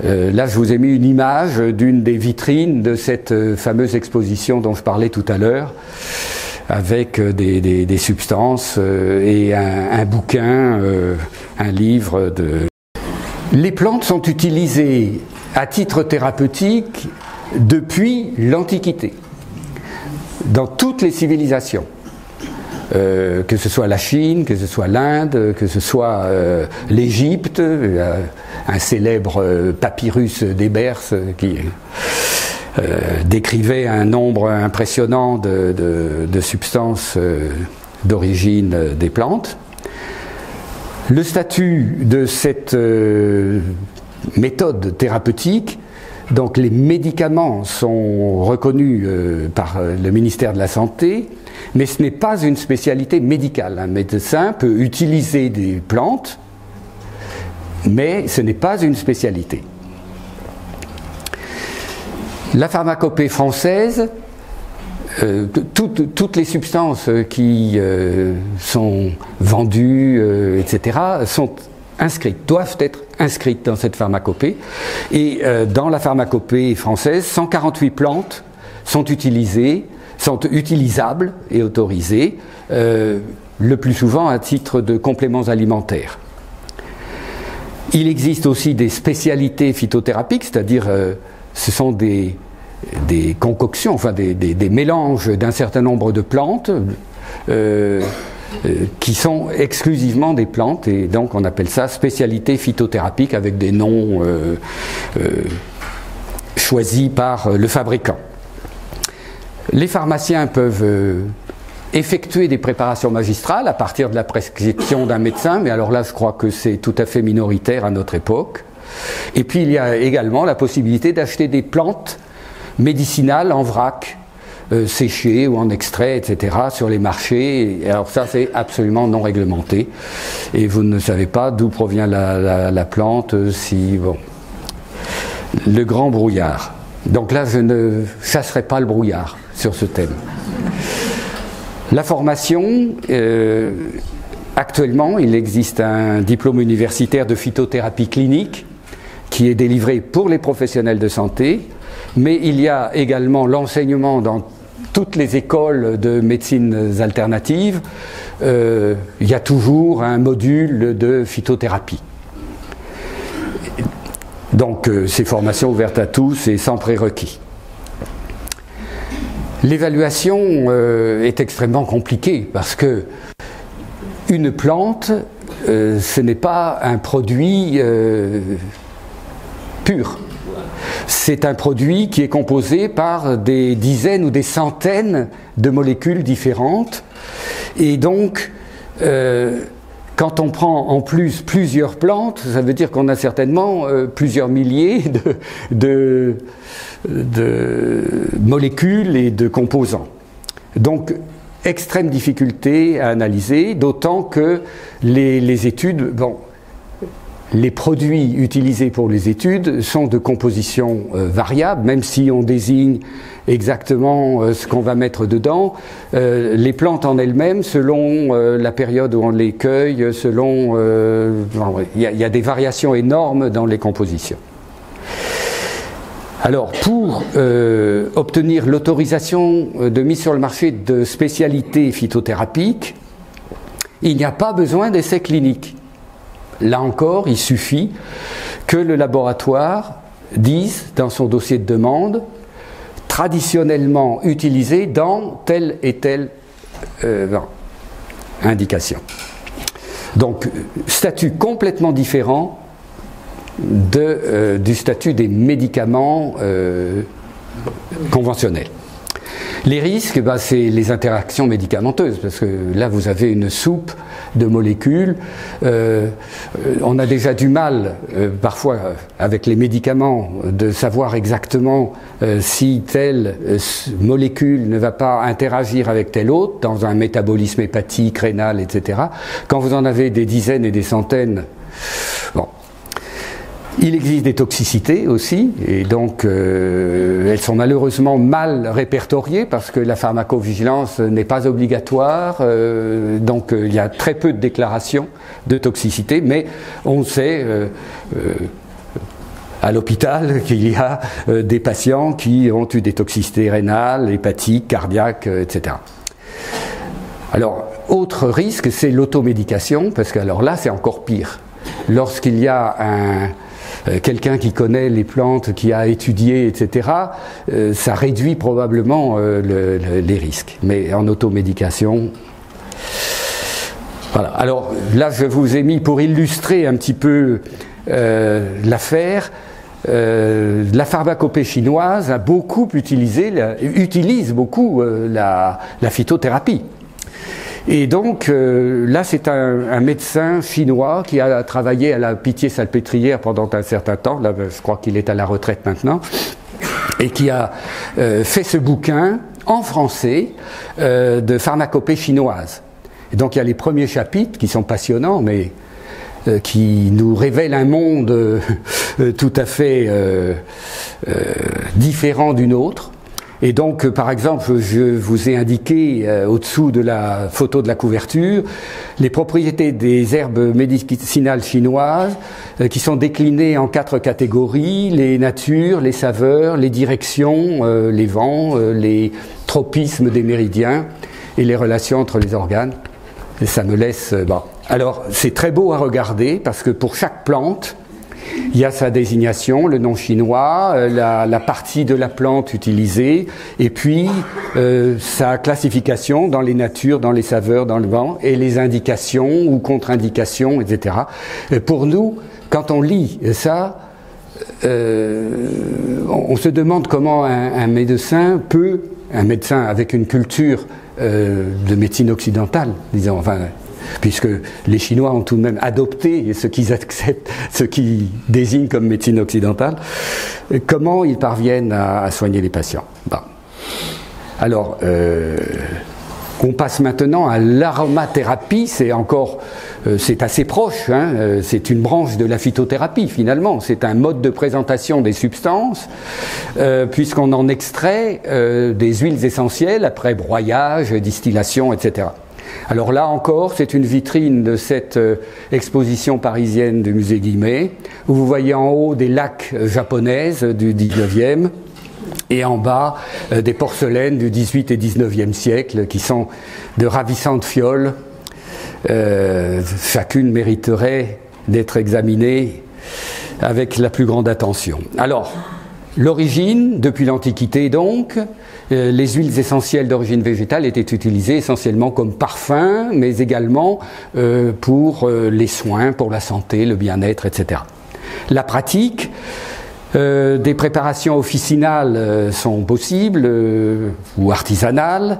Là, je vous ai mis une image d'une des vitrines de cette fameuse exposition dont je parlais tout à l'heure, avec des substances et un bouquin, un livre de... Les plantes sont utilisées à titre thérapeutique depuis l'Antiquité, dans toutes les civilisations. que ce soit la Chine, que ce soit l'Inde, que ce soit l'Égypte, un célèbre papyrus d'Ebers qui décrivait un nombre impressionnant de substances d'origine des plantes. Le statut de cette méthode thérapeutique, donc les médicaments sont reconnus par le ministère de la Santé, mais ce n'est pas une spécialité médicale. Un médecin peut utiliser des plantes, mais ce n'est pas une spécialité. La pharmacopée française, toutes les substances qui sont vendues, etc., sont inscrites, doivent être inscrites dans cette pharmacopée. Et dans la pharmacopée française, 148 plantes sont utilisables et autorisées, le plus souvent à titre de compléments alimentaires. Il existe aussi des spécialités phytothérapiques, c'est-à-dire ce sont des concoctions, enfin des mélanges d'un certain nombre de plantes qui sont exclusivement des plantes, et donc on appelle ça spécialité phytothérapique avec des noms choisis par le fabricant. Les pharmaciens peuvent effectuer des préparations magistrales à partir de la prescription d'un médecin, mais alors là je crois que c'est tout à fait minoritaire à notre époque. Et puis il y a également la possibilité d'acheter des plantes médicinales en vrac, séchées ou en extrait, etc., sur les marchés. Et alors ça, c'est absolument non réglementé. Et vous ne savez pas d'où provient la plante, si... Bon. Le grand brouillard. Donc là, je ne chasserai pas le brouillard sur ce thème. La formation, actuellement, il existe un diplôme universitaire de phytothérapie clinique qui est délivré pour les professionnels de santé, mais il y a également l'enseignement dans toutes les écoles de médecine alternative. Il y a toujours un module de phytothérapie. Donc ces formations ouvertes à tous et sans prérequis. L'évaluation est extrêmement compliquée parce que une plante, ce n'est pas un produit pur. C'est un produit qui est composé par des dizaines ou des centaines de molécules différentes. Et donc, quand on prend en plus plusieurs plantes, ça veut dire qu'on a certainement plusieurs milliers de molécules et de composants. Donc, extrême difficulté à analyser, d'autant que les études... Bon, les produits utilisés pour les études sont de composition variable, même si on désigne exactement ce qu'on va mettre dedans. Les plantes en elles-mêmes, selon la période où on les cueille, selon... il y a des variations énormes dans les compositions. Alors, pour obtenir l'autorisation de mise sur le marché de spécialités phytothérapiques, il n'y a pas besoin d'essais cliniques. Là encore, il suffit que le laboratoire dise dans son dossier de demande traditionnellement utilisé dans telle et telle indication. Donc, statut complètement différent du statut des médicaments conventionnels. Les risques, c'est les interactions médicamenteuses, parce que là vous avez une soupe de molécules. On a déjà du mal, parfois, avec les médicaments, de savoir exactement si telle molécule ne va pas interagir avec telle autre, dans un métabolisme hépatique, rénal, etc. Quand vous en avez des dizaines et des centaines, bon. Il existe des toxicités aussi, et donc elles sont malheureusement mal répertoriées parce que la pharmacovigilance n'est pas obligatoire, donc il y a très peu de déclarations de toxicité, mais on sait à l'hôpital qu'il y a des patients qui ont eu des toxicités rénales, hépatiques, cardiaques, etc. Alors, autre risque, c'est l'automédication, parce que alors là c'est encore pire. Lorsqu'il y a quelqu'un qui connaît les plantes, qui a étudié, etc., ça réduit probablement les risques. Mais en automédication, Voilà. Alors là, je vous ai mis pour illustrer un petit peu l'affaire. La pharmacopée chinoise a beaucoup utilise beaucoup la phytothérapie. Et donc là, c'est un médecin chinois qui a travaillé à la Pitié-Salpêtrière pendant un certain temps. Là, je crois qu'il est à la retraite maintenant, et qui a fait ce bouquin en français de pharmacopée chinoise. Et donc il y a les premiers chapitres qui sont passionnants, mais qui nous révèlent un monde tout à fait différent du nôtre. Et donc, par exemple, je vous ai indiqué au-dessous de la photo de la couverture les propriétés des herbes médicinales chinoises qui sont déclinées en 4 catégories: les natures, les saveurs, les directions, les vents, les tropismes des méridiens et les relations entre les organes. Et ça me laisse... bon. Alors, c'est très beau à regarder parce que pour chaque plante, il y a sa désignation, le nom chinois, la partie de la plante utilisée, et puis sa classification dans les natures, dans les saveurs, dans le vent, et les indications ou contre-indications, etc. Pour nous, quand on lit ça, on se demande comment un médecin avec une culture de médecine occidentale, disons, enfin, puisque les Chinois ont tout de même adopté ce qu'ils acceptent, ce qu'ils désignent comme médecine occidentale, comment ils parviennent à soigner les patients. Bon. Alors, on passe maintenant à l'aromathérapie. C'est assez proche, hein, c'est une branche de la phytothérapie finalement. C'est un mode de présentation des substances, puisqu'on en extrait des huiles essentielles après broyage, distillation, etc. Alors là encore, c'est une vitrine de cette exposition parisienne du musée Guimet, où vous voyez en haut des laques japonaises du 19e et en bas des porcelaines du 18 et 19e siècle qui sont de ravissantes fioles. Chacune mériterait d'être examinée avec la plus grande attention. Alors, l'origine, depuis l'Antiquité donc, les huiles essentielles d'origine végétale étaient utilisées essentiellement comme parfum, mais également pour les soins, pour la santé, le bien-être, etc. La pratique des préparations officinales sont possibles ou artisanales.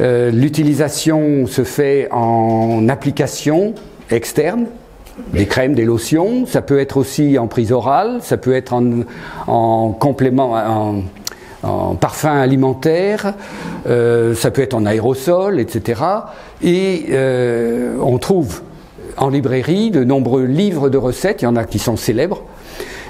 L'utilisation se fait en application externe, des crèmes, des lotions. Ça peut être aussi en prise orale, ça peut être en complément, en parfum alimentaire, ça peut être en aérosol, etc. Et on trouve en librairie de nombreux livres de recettes, il y en a qui sont célèbres,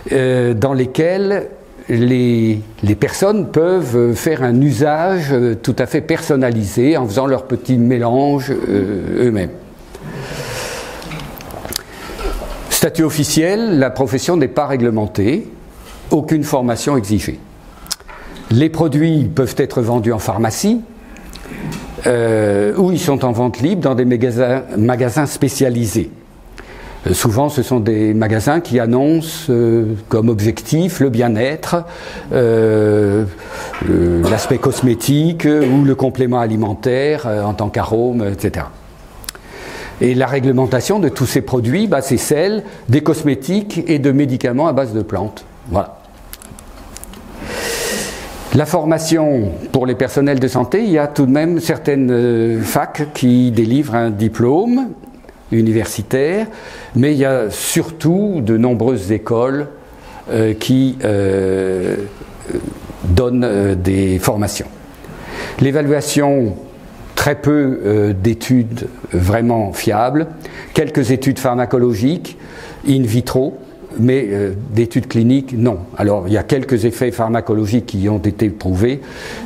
dans lesquels les personnes peuvent faire un usage tout à fait personnalisé en faisant leur petit mélange eux-mêmes. Statut officiel, la profession n'est pas réglementée, aucune formation exigée. Les produits peuvent être vendus en pharmacie ou ils sont en vente libre dans des magasins spécialisés. Souvent, ce sont des magasins qui annoncent comme objectif le bien-être, l'aspect cosmétique ou le complément alimentaire en tant qu'arôme, etc. Et la réglementation de tous ces produits, c'est celle des cosmétiques et de médicaments à base de plantes. Voilà. La formation pour les personnels de santé, il y a tout de même certaines facs qui délivrent un diplôme universitaire, mais il y a surtout de nombreuses écoles qui donnent des formations. L'évaluation, très peu d'études vraiment fiables, quelques études pharmacologiques in vitro, mais d'études cliniques, non. Alors, il y a quelques effets pharmacologiques qui ont été prouvés,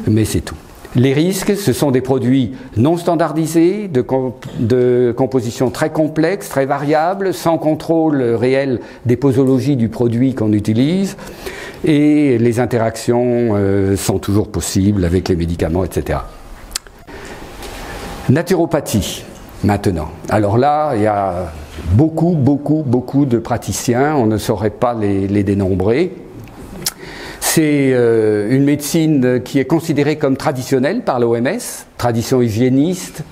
mais c'est tout. Les risques, ce sont des produits non standardisés, de composition très complexe, très variable, sans contrôle réel des posologies du produit qu'on utilise, et les interactions sont toujours possibles avec les médicaments, etc. Naturopathie, maintenant. Alors là, il y a beaucoup de praticiens, on ne saurait pas les dénombrer. C'est une médecine qui est considérée comme traditionnelle par l'OMS, tradition hygiéniste,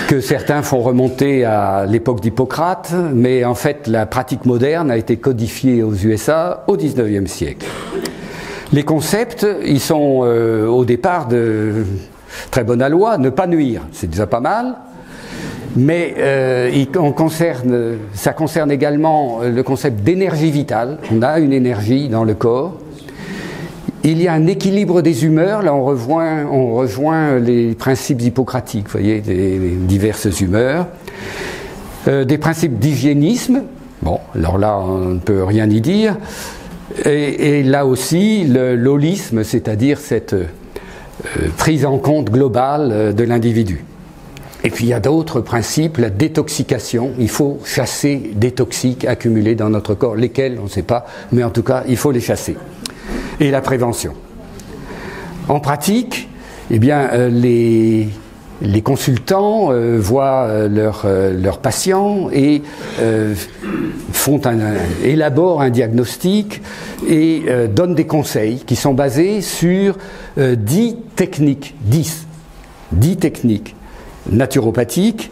que certains font remonter à l'époque d'Hippocrate, mais en fait la pratique moderne a été codifiée aux USA au XIXe siècle. Les concepts, ils sont au départ de très bonne loi, ne pas nuire, c'est déjà pas mal, mais ça concerne également le concept d'énergie vitale. On a une énergie dans le corps. Il y a un équilibre des humeurs, là on rejoint les principes hippocratiques, vous voyez, des diverses humeurs. Des principes d'hygiénisme, bon, alors là on ne peut rien y dire. Et là aussi, l'holisme, c'est-à-dire cette prise en compte globale de l'individu. Et puis il y a d'autres principes, la détoxication, il faut chasser des toxiques accumulés dans notre corps, lesquels on ne sait pas, mais en tout cas il faut les chasser. Et la prévention. En pratique, eh bien, les consultants voient leurs patients et élaborent un diagnostic et donnent des conseils qui sont basés sur 10 techniques naturopathiques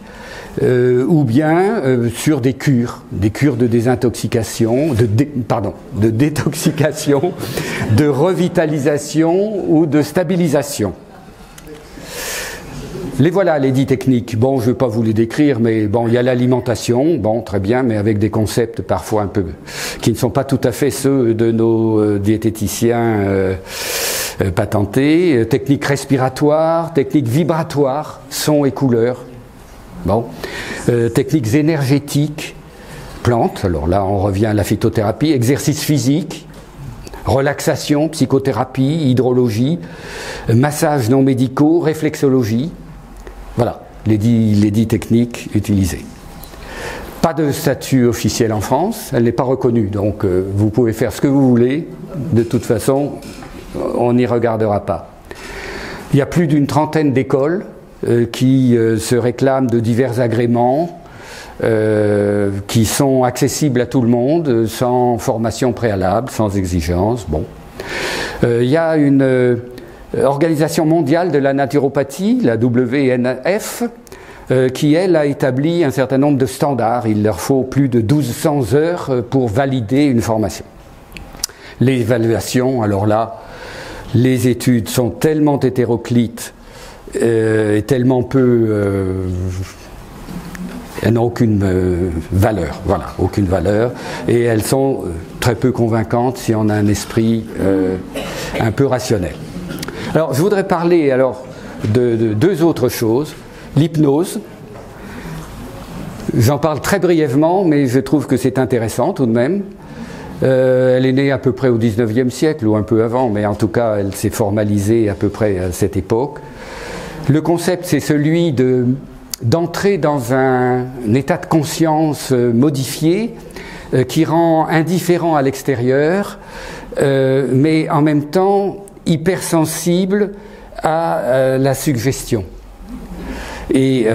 ou bien sur des cures de désintoxication, de détoxication, de revitalisation ou de stabilisation. Les voilà, les 10 techniques. Bon, je ne vais pas vous les décrire, mais bon, il y a l'alimentation, bon, très bien, mais avec des concepts parfois un peu qui ne sont pas tout à fait ceux de nos diététiciens patentés. Techniques respiratoires, techniques vibratoires, son et couleurs. Bon, techniques énergétiques, plantes, alors là on revient à la phytothérapie, exercice physique, relaxation, psychothérapie, hydrologie, massages non médicaux, réflexologie. Voilà, les 10 techniques utilisées. Pas de statut officiel en France, elle n'est pas reconnue, donc vous pouvez faire ce que vous voulez, de toute façon on n'y regardera pas. Il y a plus d'une trentaine d'écoles qui se réclament de divers agréments qui sont accessibles à tout le monde, sans formation préalable, sans exigence. Bon. Il y a une organisation mondiale de la naturopathie, la WNF, qui, elle, a établi un certain nombre de standards. Il leur faut plus de 1200 heures pour valider une formation. L'évaluation, alors là, les études sont tellement hétéroclites et tellement peu... elles n'ont aucune valeur, voilà, aucune valeur, et elles sont très peu convaincantes si on a un esprit un peu rationnel. Alors, je voudrais parler alors de deux autres choses. L'hypnose, j'en parle très brièvement, mais je trouve que c'est intéressant tout de même. Elle est née à peu près au XIXe siècle, ou un peu avant, mais en tout cas, elle s'est formalisée à peu près à cette époque. Le concept, c'est celui d'entrer dans un état de conscience modifié qui rend indifférent à l'extérieur, mais en même temps hypersensible à la suggestion. Et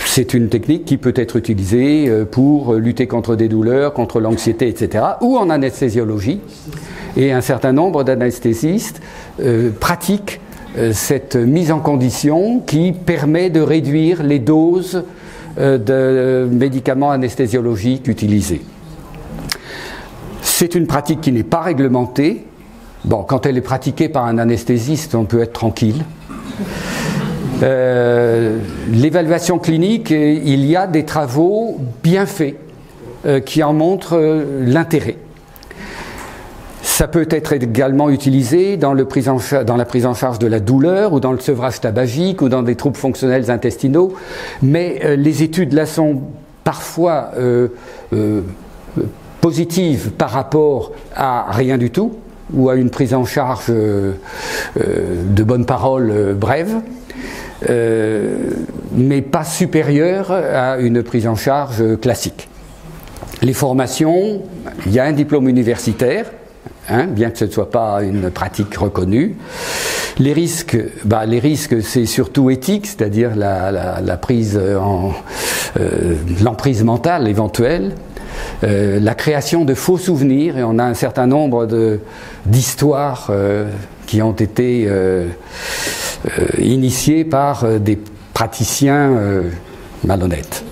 c'est une technique qui peut être utilisée pour lutter contre des douleurs, contre l'anxiété, etc., ou en anesthésiologie. Et un certain nombre d'anesthésistes pratiquent cette mise en condition qui permet de réduire les doses de médicaments anesthésiologiques utilisés. C'est une pratique qui n'est pas réglementée. Bon, quand elle est pratiquée par un anesthésiste, on peut être tranquille. L'évaluation clinique, il y a des travaux bien faits qui en montrent l'intérêt. Ça peut être également utilisé dans la prise en charge de la douleur ou dans le sevrage tabagique ou dans des troubles fonctionnels intestinaux, mais les études là sont parfois positives par rapport à rien du tout ou à une prise en charge de bonnes paroles brèves, mais pas supérieure à une prise en charge classique. Les formations, il y a un diplôme universitaire, bien que ce ne soit pas une pratique reconnue. Les risques, c'est surtout éthique, c'est-à-dire la prise l'emprise mentale éventuelle, la création de faux souvenirs, et on a un certain nombre d'histoires qui ont été initiées par des praticiens malhonnêtes.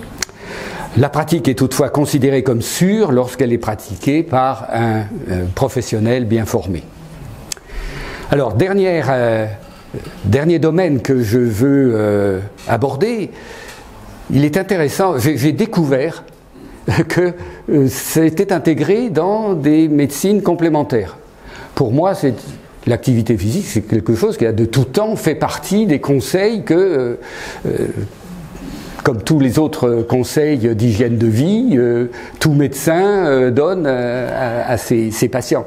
La pratique est toutefois considérée comme sûre lorsqu'elle est pratiquée par un professionnel bien formé. Alors, dernier domaine que je veux aborder, il est intéressant, j'ai découvert que c'était intégré dans des médecines complémentaires. Pour moi, l'activité physique, c'est quelque chose qui a de tout temps fait partie des conseils que, comme tous les autres conseils d'hygiène de vie, tout médecin donne à ses patients.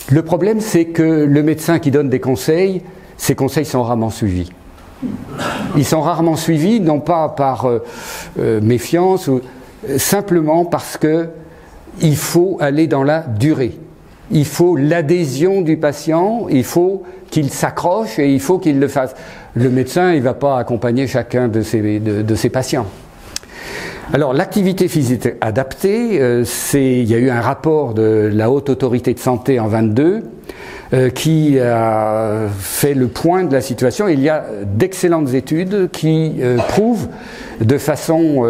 Le problème, c'est que le médecin qui donne des conseils, ces conseils sont rarement suivis. Ils sont rarement suivis, non pas par méfiance, simplement parce qu'il faut aller dans la durée. Il faut l'adhésion du patient, il faut qu'il s'accroche et il faut qu'il le fasse. Le médecin, il ne va pas accompagner chacun de ses patients. Alors, l'activité physique adaptée, il y a eu un rapport de la Haute Autorité de Santé en 22 qui a fait le point de la situation. Il y a d'excellentes études qui prouvent de façon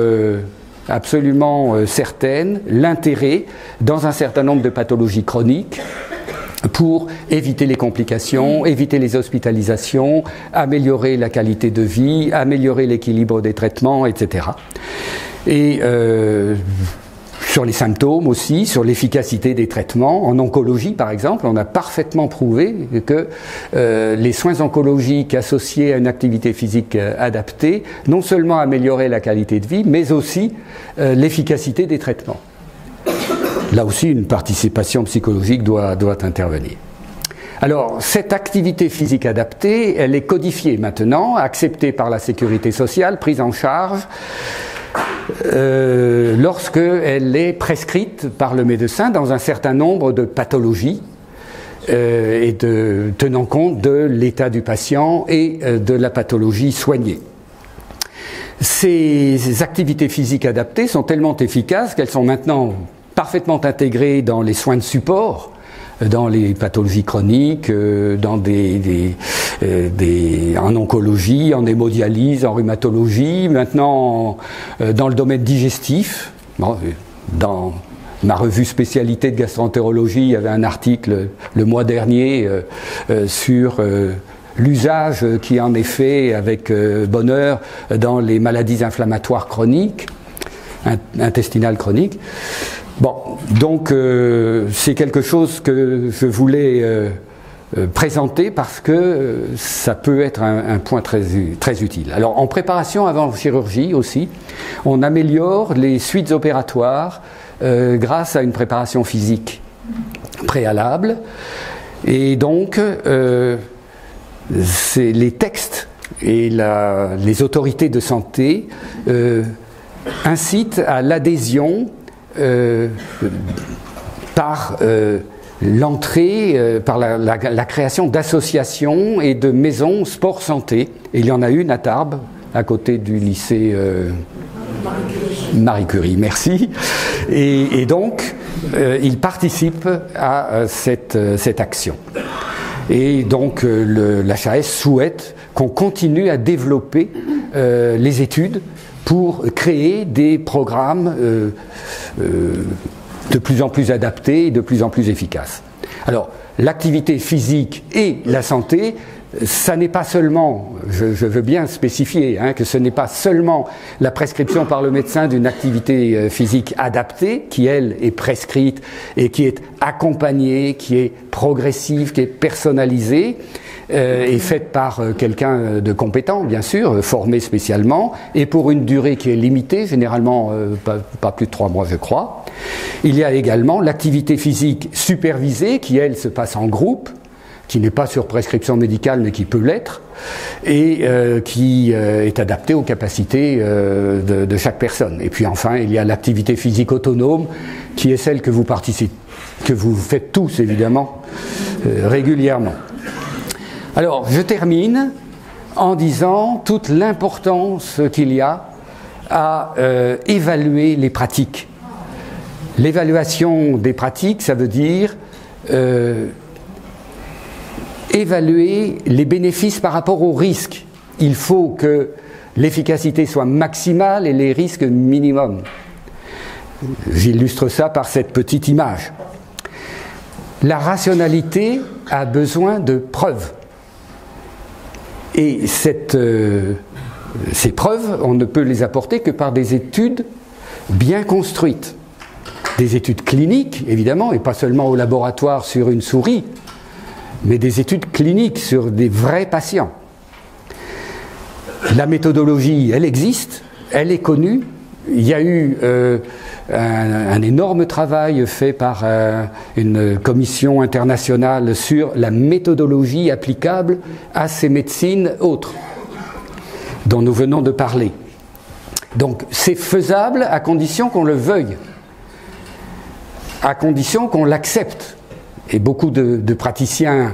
absolument certaine l'intérêt dans un certain nombre de pathologies chroniques pour éviter les complications, éviter les hospitalisations, améliorer la qualité de vie, améliorer l'équilibre des traitements, etc. Et sur les symptômes aussi, sur l'efficacité des traitements. En oncologie, par exemple, on a parfaitement prouvé que les soins oncologiques associés à une activité physique adaptée, non seulement amélioraient la qualité de vie, mais aussi l'efficacité des traitements. Là aussi, une participation psychologique doit intervenir. Alors, cette activité physique adaptée, elle est codifiée maintenant, acceptée par la sécurité sociale, prise en charge, lorsqu'elle est prescrite par le médecin dans un certain nombre de pathologies et tenant compte de l'état du patient et de la pathologie soignée. Ces activités physiques adaptées sont tellement efficaces qu'elles sont maintenant parfaitement intégrées dans les soins de support, dans les pathologies chroniques, en oncologie, en hémodialyse, en rhumatologie, maintenant dans le domaine digestif. Bon, dans ma revue spécialité de gastroentérologie, il y avait un article le mois dernier sur l'usage qui en est fait avec bonheur dans les maladies inflammatoires chroniques, intestinales chroniques. Bon, donc c'est quelque chose que je voulais présenter parce que ça peut être un point très utile. Alors en préparation avant chirurgie aussi, on améliore les suites opératoires grâce à une préparation physique préalable. Et donc les textes et les autorités de santé incitent à l'adhésion par l'entrée, par la création d'associations et de maisons sport-santé. Et il y en a une à Tarbes, à côté du lycée Marie Curie, merci. Et donc, ils participent à cette action. Et donc, l'HAS souhaite qu'on continue à développer les études pour créer des programmes de plus en plus adaptés et de plus en plus efficaces. Alors, l'activité physique et la santé, ça n'est pas seulement, je veux bien spécifier, que ce n'est pas seulement la prescription par le médecin d'une activité physique adaptée, qui elle est prescrite et qui est accompagnée, qui est progressive, qui est personnalisée, est faite par quelqu'un de compétent, bien sûr, formé spécialement, et pour une durée qui est limitée, généralement pas plus de 3 mois, je crois. Il y a également l'activité physique supervisée, qui, elle, se passe en groupe, qui n'est pas sur prescription médicale, mais qui peut l'être, et qui est adaptée aux capacités de chaque personne. Et puis enfin, il y a l'activité physique autonome, qui est celle que vous faites tous, évidemment, régulièrement. Alors, je termine en disant toute l'importance qu'il y a à évaluer les pratiques. L'évaluation des pratiques, ça veut dire évaluer les bénéfices par rapport aux risques. Il faut que l'efficacité soit maximale et les risques minimums. J'illustre ça par cette petite image. La rationalité a besoin de preuves. Et ces preuves, on ne peut les apporter que par des études bien construites. Des études cliniques, évidemment, et pas seulement au laboratoire sur une souris, mais des études cliniques sur des vrais patients. La méthodologie, elle existe, elle est connue. Il y a eu un énorme travail fait par une commission internationale sur la méthodologie applicable à ces médecines autres dont nous venons de parler. Donc c'est faisable à condition qu'on le veuille, à condition qu'on l'accepte. Et beaucoup de praticiens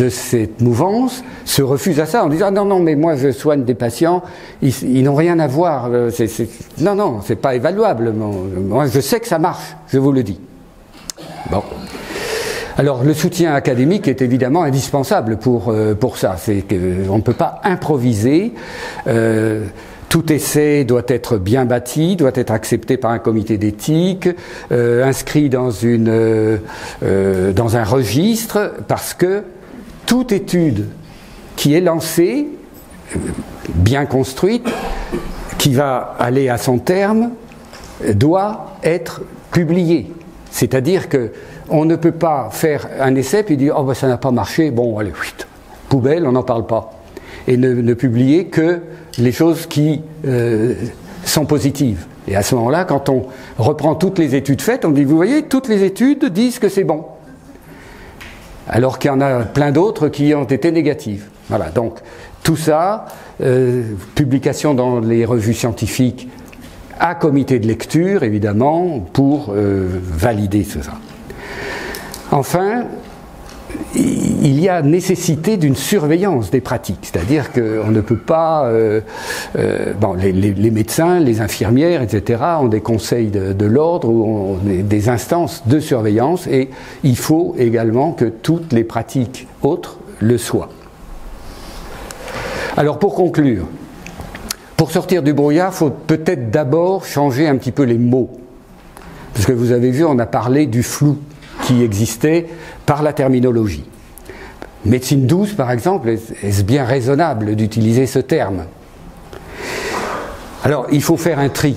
de cette mouvance se refusent à ça en disant « Non, non, mais moi je soigne des patients, ils n'ont rien à voir, non, c'est pas évaluable, moi je sais que ça marche, je vous le dis. » Bon. Alors le soutien académique est évidemment indispensable pour ça, c'est qu'on ne peut pas improviser, tout essai doit être bien bâti, doit être accepté par un comité d'éthique, inscrit dans un registre, parce que toute étude qui est lancée, bien construite, qui va aller à son terme, doit être publiée. C'est-à-dire qu'on ne peut pas faire un essai puis dire « Oh ben ça n'a pas marché, bon allez, poubelle, on n'en parle pas ». Et ne publier que les choses qui sont positives. Et à ce moment-là, quand on reprend toutes les études faites, on dit, vous voyez, toutes les études disent que c'est bon. Alors qu'il y en a plein d'autres qui ont été négatives. Voilà, donc tout ça, publication dans les revues scientifiques, à comité de lecture, évidemment, pour valider tout ça. Enfin, il y a nécessité d'une surveillance des pratiques, c'est-à-dire qu'on ne peut pas... les médecins, les infirmières, etc. ont des conseils de l'ordre ou ont des instances de surveillance et il faut également que toutes les pratiques autres le soient. Alors pour conclure, pour sortir du brouillard, il faut peut-être d'abord changer un petit peu les mots. Parce que vous avez vu, on a parlé du flou qui existait par la terminologie. Médecine douce, par exemple, est-ce bien raisonnable d'utiliser ce terme? Alors, il faut faire un tri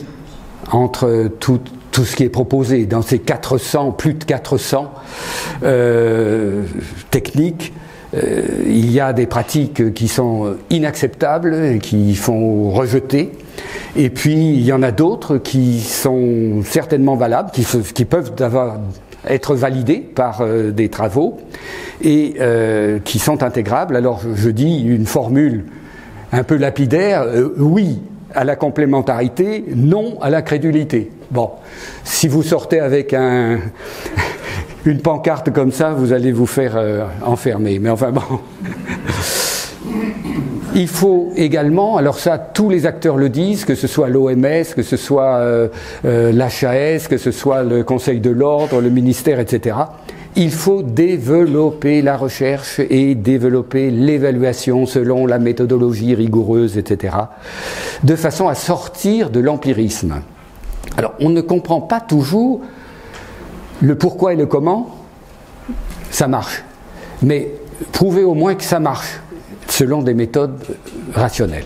entre tout ce qui est proposé dans ces 400, plus de 400 techniques. Il y a des pratiques qui sont inacceptables et qui font rejeter. Et puis, il y en a d'autres qui sont certainement valables, qui peuvent être validées par des travaux et qui sont intégrables. Alors je dis une formule un peu lapidaire, oui à la complémentarité, non à la crédulité. Bon, si vous sortez avec une pancarte comme ça, vous allez vous faire enfermer. Mais enfin bon... Il faut également, alors ça tous les acteurs le disent, que ce soit l'OMS, que ce soit l'HAS, que ce soit le Conseil de l'Ordre, le ministère, etc. Il faut développer la recherche et développer l'évaluation selon la méthodologie rigoureuse, etc. de façon à sortir de l'empirisme. Alors on ne comprend pas toujours le pourquoi et le comment, ça marche. Mais prouvez au moins que ça marche, selon des méthodes rationnelles.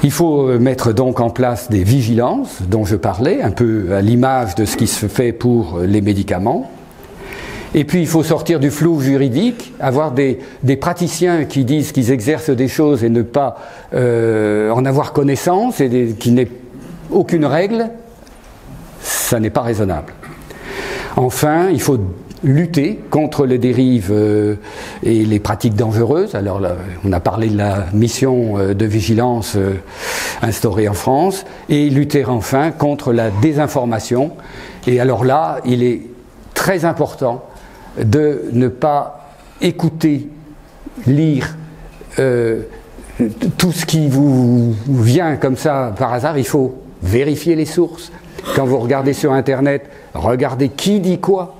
Il faut mettre donc en place des vigilances dont je parlais, un peu à l'image de ce qui se fait pour les médicaments. Et puis il faut sortir du flou juridique, avoir des praticiens qui disent qu'ils exercent des choses et ne pas en avoir connaissance et qui n'aient aucune règle, ça n'est pas raisonnable. Enfin, il faut lutter contre les dérives et les pratiques dangereuses. Alors là, on a parlé de la mission de vigilance instaurée en France, et lutter enfin contre la désinformation. Et alors là, il est très important de ne pas écouter, lire tout ce qui vous vient comme ça par hasard. Il faut vérifier les sources. Quand vous regardez sur Internet, regardez qui dit quoi.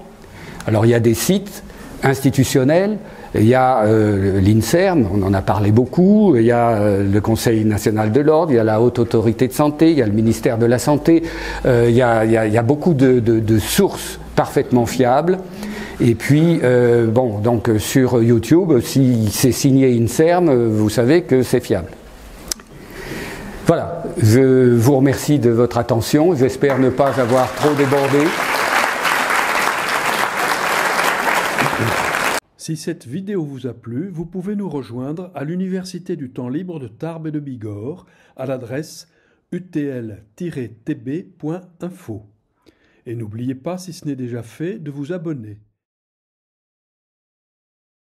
Alors il y a des sites institutionnels. Il y a l'INSERM, on en a parlé beaucoup, il y a le Conseil national de l'ordre, il y a la Haute Autorité de Santé, il y a le ministère de la Santé, il y a beaucoup de sources parfaitement fiables. Et puis, bon, donc sur YouTube, si c'est signé INSERM, vous savez que c'est fiable. Voilà, je vous remercie de votre attention, j'espère ne pas avoir trop débordé. Si cette vidéo vous a plu, vous pouvez nous rejoindre à l'Université du temps libre de Tarbes et de Bigorre à l'adresse utl-tb.info. Et n'oubliez pas, si ce n'est déjà fait, de vous abonner.